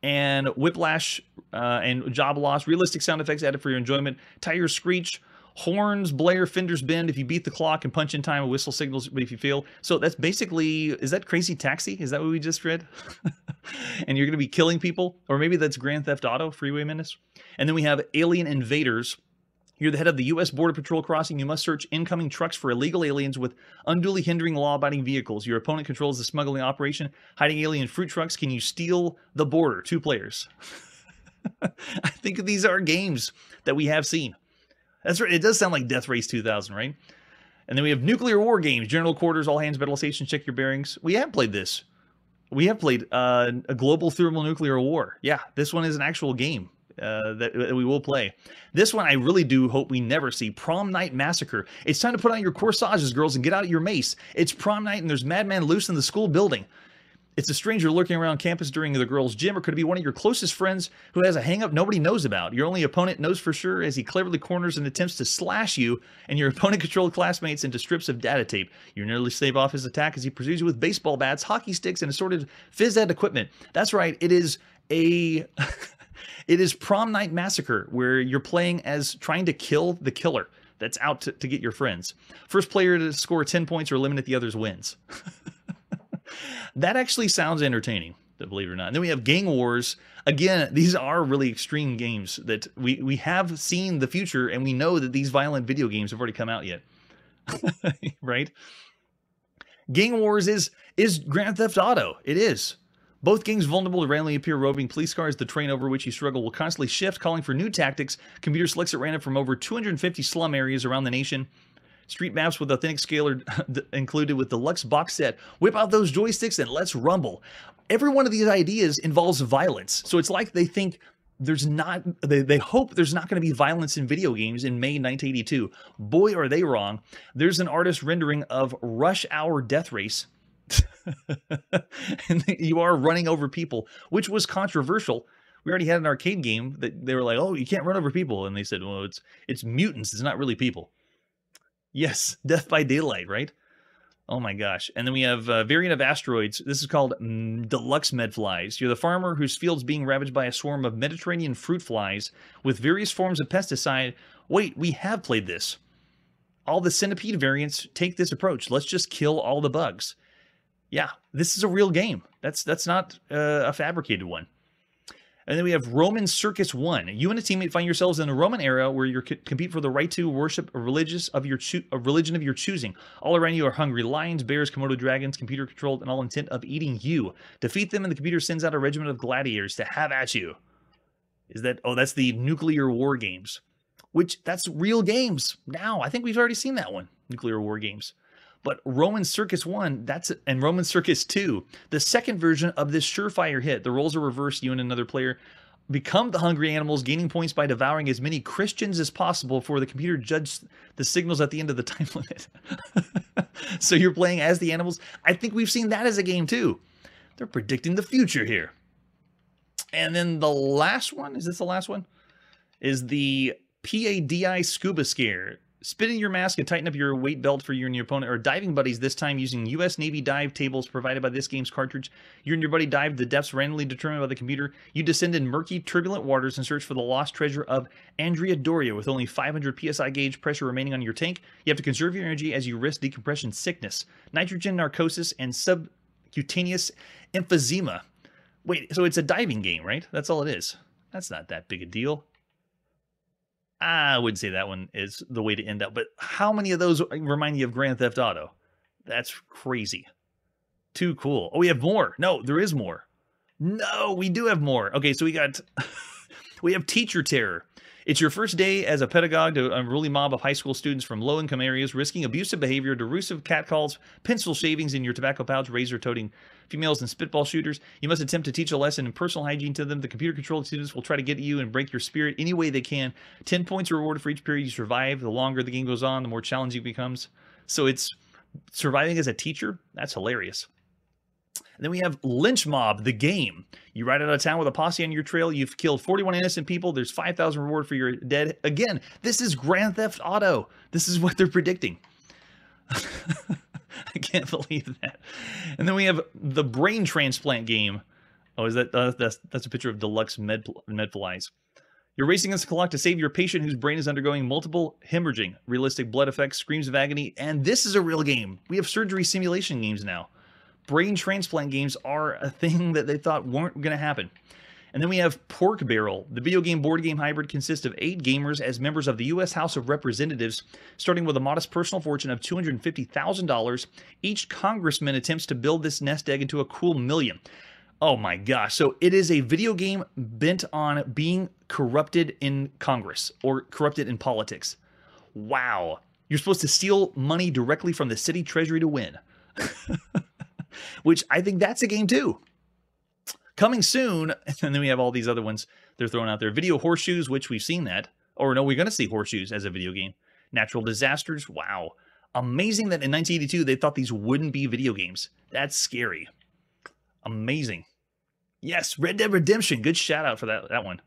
And whiplash and job loss. Realistic sound effects added for your enjoyment. Tires screech. Horns blare, fenders bend. If you beat the clock and punch in time, a whistle signals if you fail. So that's basically, is that Crazy Taxi? Is that what we just read? And you're going to be killing people? Or maybe that's Grand Theft Auto, Freeway Menace. And then we have Alien Invaders. You're the head of the U.S. Border Patrol crossing. You must search incoming trucks for illegal aliens with unduly hindering law-abiding vehicles. Your opponent controls the smuggling operation. Hiding alien fruit trucks. Can you steal the border? 2 players. I think these are games that we have seen. That's right. It does sound like Death Race 2000, right? And then we have nuclear war games. General quarters, all hands battle stations, check your bearings. We have played this. We have played a global thermonuclear war. Yeah, this one is an actual game. That we will play. This one I really do hope we never see. Prom Night Massacre. It's time to put on your corsages, girls, and get out your mace. It's prom night and there's madman loose in the school building. It's a stranger lurking around campus during the girls' gym, or could it be one of your closest friends who has a hang-up nobody knows about? Your only opponent knows for sure as he cleverly corners and attempts to slash you, and your opponent-controlled classmates into strips of data tape. You nearly stave off his attack as he pursues you with baseball bats, hockey sticks, and assorted phys-ed equipment. That's right, it is a... It is Prom Night Massacre, where you're playing as trying to kill the killer that's out to get your friends. First player to score 10 points or eliminate the others wins. That actually sounds entertaining, believe it or not. And then we have Gang Wars. Again, these are really extreme games that we have seen the future, and we know that these violent video games have already come out yet. Right? Gang Wars is Grand Theft Auto. It is. Both gangs vulnerable to randomly appear roving police cars. The terrain over which you struggle will constantly shift, calling for new tactics. Computer selects at random from over 250 slum areas around the nation. Street maps with authentic scale are included with deluxe box set. Whip out those joysticks and let's rumble. Every one of these ideas involves violence. So it's like they think there's not, they hope there's not going to be violence in video games in May 1982. Boy, are they wrong. There's an artist rendering of Rush Hour Death Race. And you are running over people, which was controversial. We already had an arcade game that they were like, oh, you can't run over people. And they said, well, it's mutants. It's not really people. Yes, Death by Daylight, right? Oh my gosh. And then we have a variant of asteroids. This is called Deluxe Medflies. You're the farmer whose field's being ravaged by a swarm of Mediterranean fruit flies with various forms of pesticide. Wait, we have played this. All the centipede variants take this approach. Let's just kill all the bugs. Yeah, this is a real game. That's not a fabricated one. And then we have Roman Circus 1. You and a teammate find yourselves in the Roman era where you compete for the right to worship a religion of your choosing. All around you are hungry lions, bears, Komodo dragons, computer-controlled, and all intent of eating you. Defeat them, and the computer sends out a regiment of gladiators to have at you. Is that... Oh, that's the Nuclear War Games. Which, that's real games. Now, I think we've already seen that one. Nuclear War Games. But Roman Circus 1, and Roman Circus 2, the second version of this surefire hit. The roles are reversed. You and another player become the hungry animals, gaining points by devouring as many Christians as possible before the computer judges the signals at the end of the time limit. So you're playing as the animals. I think we've seen that as a game too. They're predicting the future here. And then the last one, is this the last one? Is the PADI Scuba Scare. Spin in your mask and tighten up your weight belt for you and your opponent, or diving buddies, this time using U.S. Navy dive tables provided by this game's cartridge. You and your buddy dive the depths randomly determined by the computer. You descend in murky, turbulent waters and search for the lost treasure of Andrea Doria with only 500 psi gauge pressure remaining on your tank. You have to conserve your energy as you risk decompression sickness, nitrogen narcosis, and subcutaneous emphysema. Wait, so it's a diving game, right? That's all it is. That's not that big a deal. I would say that one is the way to end up. But how many of those remind you of Grand Theft Auto? That's crazy. Too cool. Oh, we have more. No, there is more. No, we do have more. Okay, so we got... we have Teacher Terror. It's your first day as a pedagogue to a unruly mob of high school students from low-income areas risking abusive behavior, derisive catcalls, pencil shavings in your tobacco pouch, razor-toting females, and spitball shooters. You must attempt to teach a lesson in personal hygiene to them. The computer-controlled students will try to get you and break your spirit any way they can. 10 points are rewarded for each period you survive. The longer the game goes on, the more challenging it becomes. So it's surviving as a teacher. That's hilarious. And then we have Lynch Mob, the game. You ride out of town with a posse on your trail. You've killed 41 innocent people. There's 5,000 reward for your dead. Again, this is Grand Theft Auto. This is what they're predicting. I can't believe that. And then we have the Brain Transplant game. Oh, is that that's a picture of deluxe Medflies. You're racing against the clock to save your patient whose brain is undergoing multiple hemorrhaging, realistic blood effects, screams of agony, and this is a real game. We have surgery simulation games now. Brain transplant games are a thing that they thought weren't going to happen. And then we have Pork Barrel. The video game board game hybrid consists of 8 gamers as members of the U.S. House of Representatives, starting with a modest personal fortune of $250,000. Each congressman attempts to build this nest egg into a cool million. Oh my gosh. So it is a video game bent on being corrupted in Congress or corrupted in politics. Wow. You're supposed to steal money directly from the city treasury to win. Which I think that's a game too. Coming soon, and then we have all these other ones they're throwing out there. Video Horseshoes, which we've seen that. Or no, we're going to see Horseshoes as a video game. Natural Disasters, wow. Amazing that in 1982 they thought these wouldn't be video games. That's scary. Amazing. Yes, Red Dead Redemption. Good shout out for that one.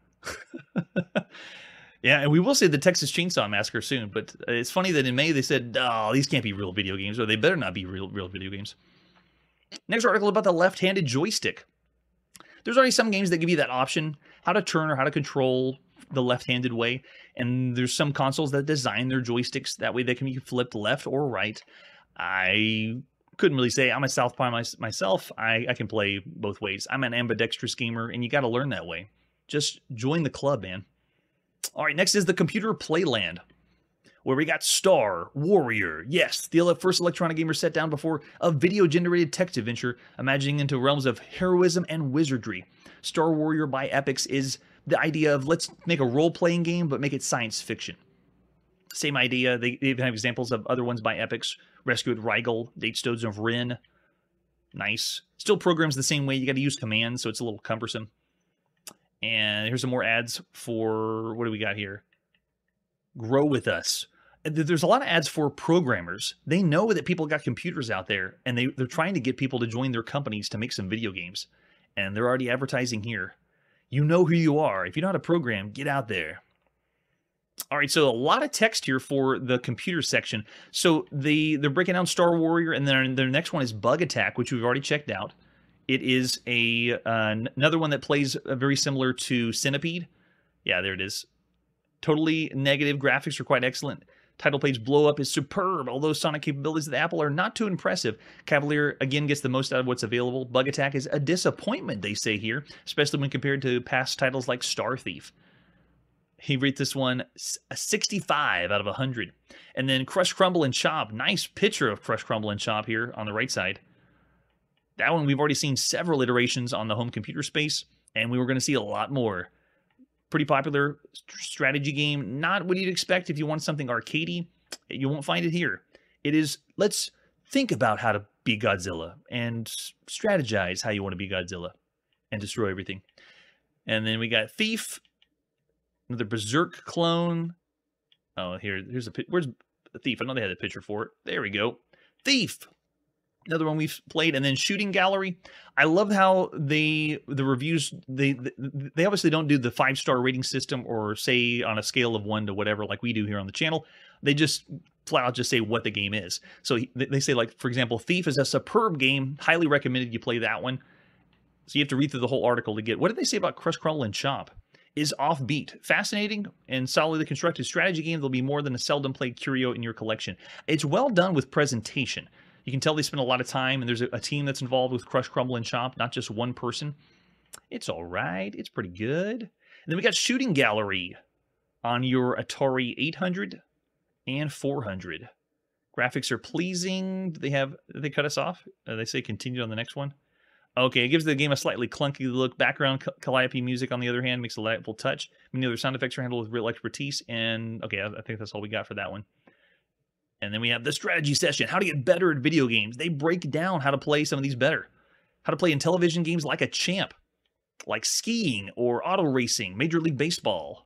Yeah, and we will see the Texas Chainsaw Massacre soon, but it's funny that in May they said, oh, these can't be real video games, or they better not be real video games. Next article about the left-handed joystick. There's already some games that give you that option, how to turn or how to control the left-handed way, and there's some consoles that design their joysticks that way they can be flipped left or right. I couldn't really say. I'm a southpaw myself. I can play both ways. I'm an ambidextrous gamer, and you got to learn that way. Just join the club, man. All right, next is the Computer Playland, where we got Star Warrior. Yes, the first electronic gamer set down before a video-generated text adventure, imagining into realms of heroism and wizardry. Star Warrior by Epix is the idea of let's make a role-playing game, but make it science fiction. Same idea. They even have examples of other ones by Epix. Rescue at Rigel, Date Stones of Rin. Nice. Still programs the same way. You got to use commands, so it's a little cumbersome. And here's some more ads for, what do we got here? Grow With Us. There's a lot of ads for programmers. They know that people got computers out there, and they're trying to get people to join their companies to make some video games. And they're already advertising here. You know who you are. If you know how to program, get out there. All right, so a lot of text here for the computer section. So they're breaking down Star Warrior, and then their next one is Bug Attack, which we've already checked out. It is another one that plays very similar to Centipede. Yeah, there it is. Totally negative. Graphics are quite excellent. Title page blow up is superb, although Sonic capabilities of the Apple are not too impressive. Cavalier, again, gets the most out of what's available. Bug Attack is a disappointment, they say here, especially when compared to past titles like Star Thief. He rates this one a 65 out of 100. And then Crush, Crumble, and Chop. Nice picture of Crush, Crumble, and Chop here on the right side. That one we've already seen several iterations on the home computer space, and we were going to see a lot more. Pretty popular strategy game. Not what you'd expect if you want something arcadey. You won't find it here. It is, let's think about how to be Godzilla and strategize how you want to be Godzilla and destroy everything. And then we got Thief, another Berserk clone. Oh, here's a where's the Thief? I know they had a picture for it. There we go. Thief. Another one we've played, and then Shooting Gallery. I love how the reviews, they obviously don't do the 5-star rating system or say on a scale of 1 to whatever like we do here on the channel. They just flat out just say what the game is. So they say, like, for example, Thief is a superb game. Highly recommended you play that one. So you have to read through the whole article to get. What did they say about Crush, Crumble, and Chop? Is offbeat. Fascinating and solidly constructed strategy game. There'll be more than a seldom played curio in your collection. It's well done with presentation. You can tell they spend a lot of time, and there's a team that's involved with Crush, Crumble, and Chop, not just one person. It's all right. It's pretty good. And then we got Shooting Gallery on your Atari 800 and 400. Graphics are pleasing. Did they cut us off? They say continue on the next one. Okay, it gives the game a slightly clunky look. Background calliope music, on the other hand, makes a delightful touch. Many other sound effects are handled with real expertise. And okay, I think that's all we got for that one. And then we have the strategy session, how to get better at video games. They break down how to play some of these better. How to play in television games like a champ, like skiing or auto racing, Major League Baseball.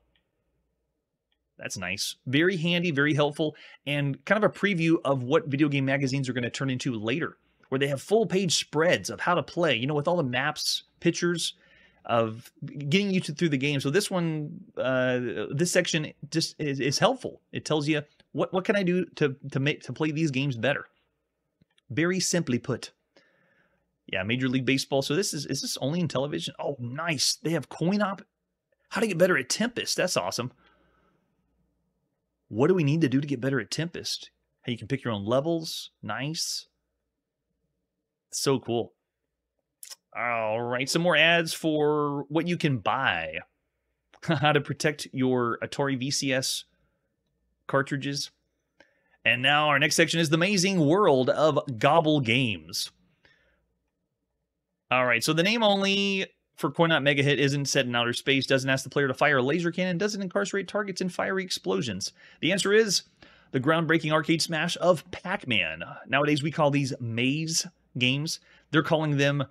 That's nice. Very handy, very helpful, and kind of a preview of what video game magazines are going to turn into later, where they have full-page spreads of how to play, you know, with all the maps, pictures of getting you through the game. So this one, this section just is helpful. It tells you what can I do to play these games better. Very simply put. Yeah, Major League Baseball. So is this only in television? Oh, nice. They have coin op. How to get better at Tempest. That's awesome. What do we need to do to get better at Tempest? How you can pick your own levels. Nice. So cool. All right, some more ads for what you can buy. How to protect your Atari VCS cartridges. And now our next section is the amazing world of Gobble Games. All right, so the name only for Coin-Op Mega Hit isn't set in outer space, doesn't ask the player to fire a laser cannon, doesn't incarcerate targets in fiery explosions. The answer is the groundbreaking arcade smash of Pac-Man. Nowadays, we call these maze games. They're calling them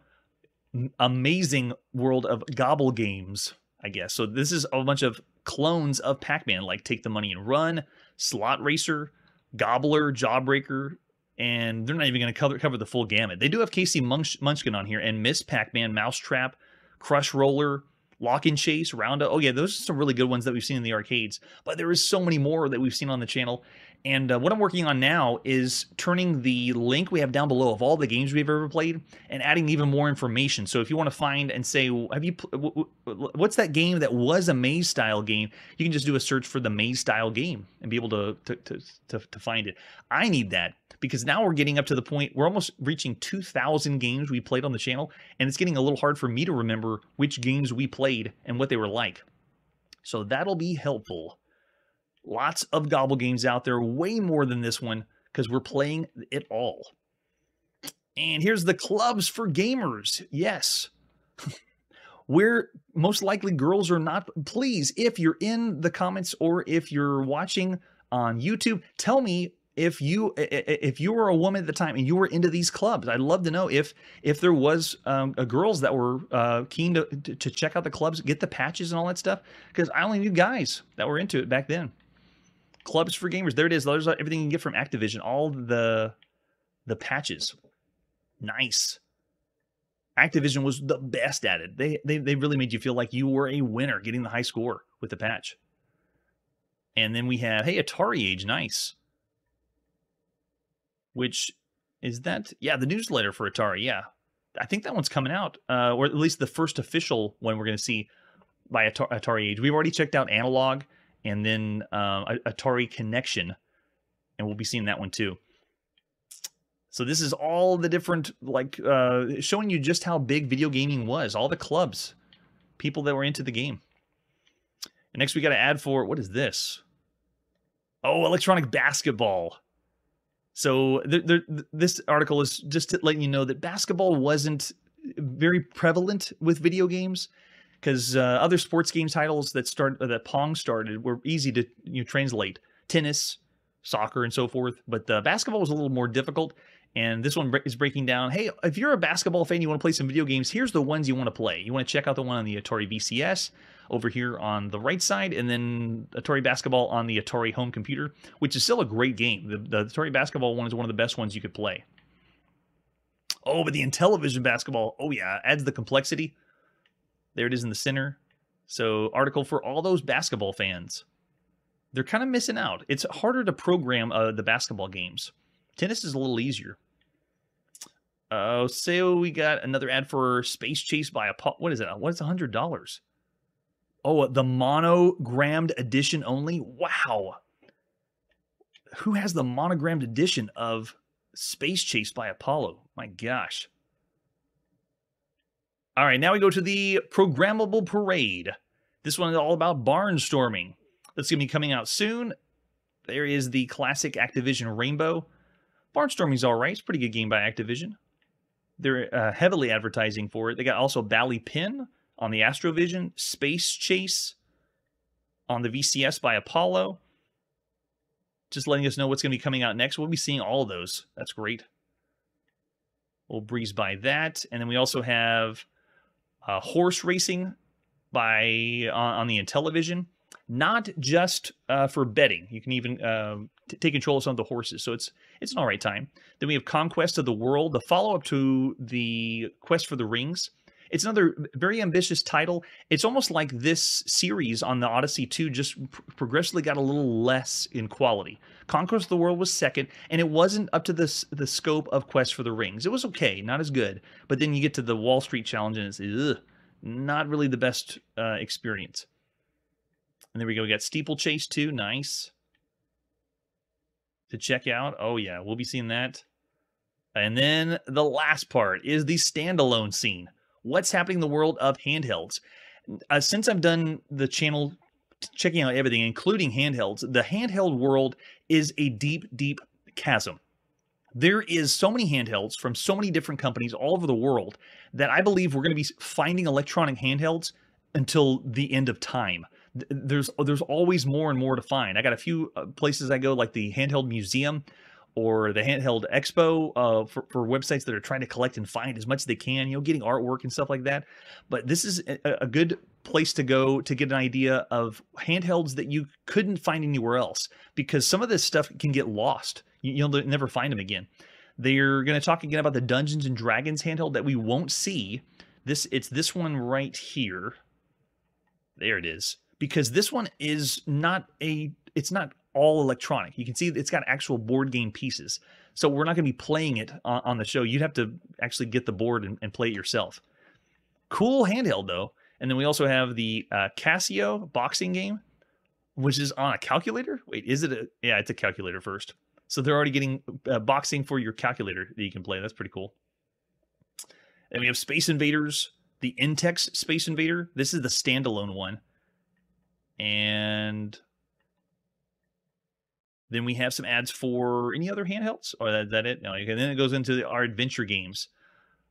amazing world of Gobble Games, I guess. So this is a bunch of clones of Pac-Man, like Take the Money and Run, Slot Racer, Gobbler, Jawbreaker, and they're not even going to cover the full gamut. They do have Casey Munchkin on here, and Miss Pac-Man, Mousetrap, Crush Roller, Lock and Chase, Roundup. Oh yeah, those are some really good ones that we've seen in the arcades. But there is so many more that we've seen on the channel. And what I'm working on now is turning the link we have down below of all the games we've ever played and adding even more information. So if you want to find and say, what's that game that was a maze-style game? You can just do a search for the maze-style game and be able to find it. I need that because now we're getting up to the point, we're almost reaching 2,000 games we played on the channel, and it's getting a little hard for me to remember which games we played and what they were like. So that'll be helpful. Lots of Gobble Games out there, way more than this one, because we're playing it all. And here's the clubs for gamers. Yes. Where most likely girls are not. Please, if you're in the comments or if you're watching on YouTube, tell me if you were a woman at the time and you were into these clubs. I'd love to know if there was girls that were keen to check out the clubs, get the patches and all that stuff, because I only knew guys that were into it back then. Clubs for gamers. There it is. There's everything you can get from Activision. All the patches. Nice. Activision was the best at it. They really made you feel like you were a winner getting the high score with the patch. And then we have, hey, Atari Age. Nice. Which is that? Yeah, the newsletter for Atari. Yeah. I think that one's coming out. Or at least the first official one we're going to see by Atari Age. We've already checked out Analog and then Atari Connection, and we'll be seeing that one too. So this is all the different, like, showing you just how big video gaming was, all the clubs, people that were into the game. And next we got to add for, what is this? Oh, electronic basketball. So this article is just letting you know that basketball wasn't very prevalent with video games, because other sports game titles that Pong started were easy to translate. Tennis, soccer, and so forth. But basketball was a little more difficult. And this one is breaking down, hey, if you're a basketball fan, you want to play some video games, here's the ones you want to play. You want to check out the one on the Atari VCS over here on the right side, and then Atari Basketball on the Atari home computer, which is still a great game. The Atari Basketball one is one of the best ones you could play. Oh, but the Intellivision Basketball, oh yeah, adds the complexity. There it is in the center. So, article for all those basketball fans. They're kind of missing out. It's harder to program the basketball games. Tennis is a little easier. So we got another ad for Space Chase by Apollo. What is it? What's $100? Oh, the monogrammed edition only? Wow. Who has the monogrammed edition of Space Chase by Apollo? My gosh. All right, now we go to the Programmable Parade. This one is all about barnstorming. That's going to be coming out soon. There is the classic Activision Rainbow. Barnstorming's all right. It's a pretty good game by Activision. They're heavily advertising for it. They got also Bally Pin on the Astrovision, Space Chase on the VCS by Apollo. Just letting us know what's going to be coming out next. We'll be seeing all of those. That's great. We'll breeze by that. And then we also have horse racing on the Intellivision. Not just for betting. You can even take control of some of the horses. So it's an all right time. Then we have Conquest of the World, the follow-up to the Quest for the Rings. It's another very ambitious title. It's almost like this series on the Odyssey 2 just progressively got a little less in quality. Conquest of the World was second, and it wasn't up to the scope of Quest for the Rings. It was okay, not as good. But then you get to the Wall Street Challenge, and it's not really the best experience. And there we go. We got Steeplechase 2. Nice. To check out. Oh, yeah. We'll be seeing that. And then the last part is the standalone scene. What's happening in the world of handhelds? Since I've done the channel checking out everything, including handhelds, the handheld world is a deep, deep chasm. There is so many handhelds from so many different companies all over the world that I believe we're going to be finding electronic handhelds until the end of time. There's always more and more to find. I got a few places I go, like the Handheld Museum or the Handheld Expo, for websites that are trying to collect and find as much as they can, getting artwork and stuff like that. But this is a good place to go to get an idea of handhelds that you couldn't find anywhere else, because some of this stuff can get lost. You'll never find them again. They're going to talk again about the Dungeons and Dragons handheld that we won't see. It's this one right here. There it is. Because this one is it's not all electronic. You can see it's got actual board game pieces. So we're not going to be playing it on the show. You'd have to actually get the board and play it yourself. Cool handheld, though. And then we also have the Casio boxing game, which is on a calculator. Wait, is it yeah, it's a calculator first. So they're already getting boxing for your calculator that you can play. That's pretty cool. And we have Space Invaders, the Intex Space Invader. This is the standalone one. And then we have some ads for any other handhelds. Or is that it? No. Okay, then it goes into our adventure games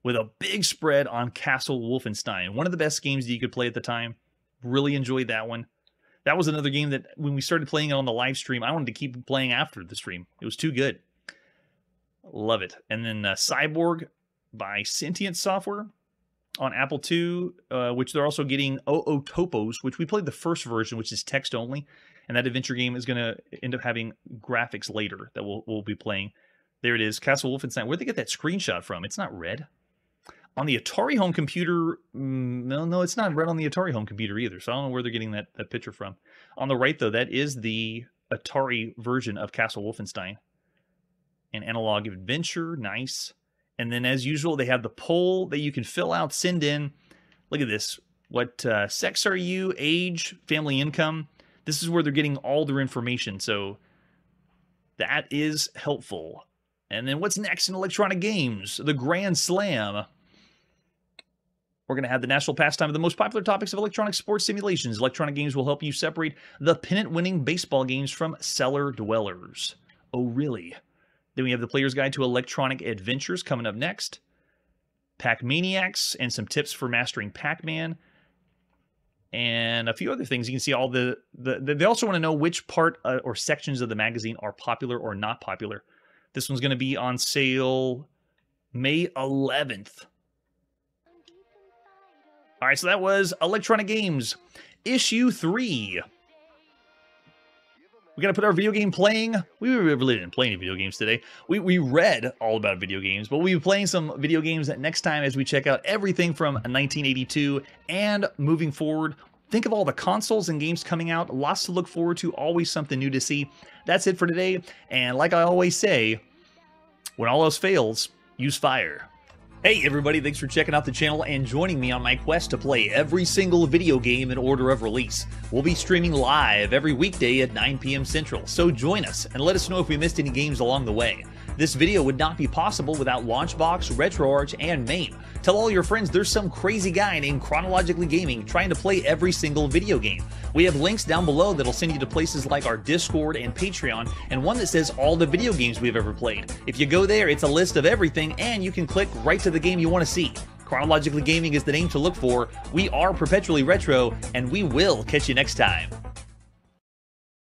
with a big spread on Castle Wolfenstein. One of the best games that you could play at the time. Really enjoyed that one. That was another game that when we started playing it on the live stream, I wanted to keep playing after the stream. It was too good. Love it. And then Cyborg by Sentient Software on Apple II, which they're also getting Ootopos, which we played the first version, which is text only. And that adventure game is going to end up having graphics later that we'll be playing. There it is, Castle Wolfenstein. Where'd they get that screenshot from? It's not red. On the Atari home computer, no, it's not red on the Atari home computer either. So I don't know where they're getting that picture from. On the right, though, that is the Atari version of Castle Wolfenstein. And Analog Adventure, nice. And then, as usual, they have the poll that you can fill out, send in. Look at this. What sex are you? Age, family income. This is where they're getting all their information. So that is helpful. And then what's next in electronic games? The Grand Slam. We're going to have the national pastime of the most popular topics of electronic sports simulations. Electronic games will help you separate the pennant-winning baseball games from cellar dwellers. Oh, really? Then we have the Player's Guide to Electronic Adventures coming up next. Pac-Maniacs and some tips for mastering Pac-Man. And a few other things. You can see all they also want to know which part or sections of the magazine are popular or not popular. This one's going to be on sale May 11th. All right, so that was Electronic Games, Issue 3. We got to put our video game playing. We really didn't play any video games today. We read all about video games, but we'll be playing some video games next time as we check out everything from 1982 and moving forward. Think of all the consoles and games coming out. Lots to look forward to. Always something new to see. That's it for today. And like I always say, when all else fails, use fire. Hey everybody, thanks for checking out the channel and joining me on my quest to play every single video game in order of release. We'll be streaming live every weekday at 9 p.m. Central, so join us and let us know if we missed any games along the way. This video would not be possible without Launchbox, RetroArch, and MAME. Tell all your friends there's some crazy guy named Chronologically Gaming trying to play every single video game. We have links down below that'll send you to places like our Discord and Patreon, and one that says all the video games we've ever played. If you go there, it's a list of everything, and you can click right to the game you want to see. Chronologically Gaming is the name to look for. We are Perpetually Retro, and we will catch you next time.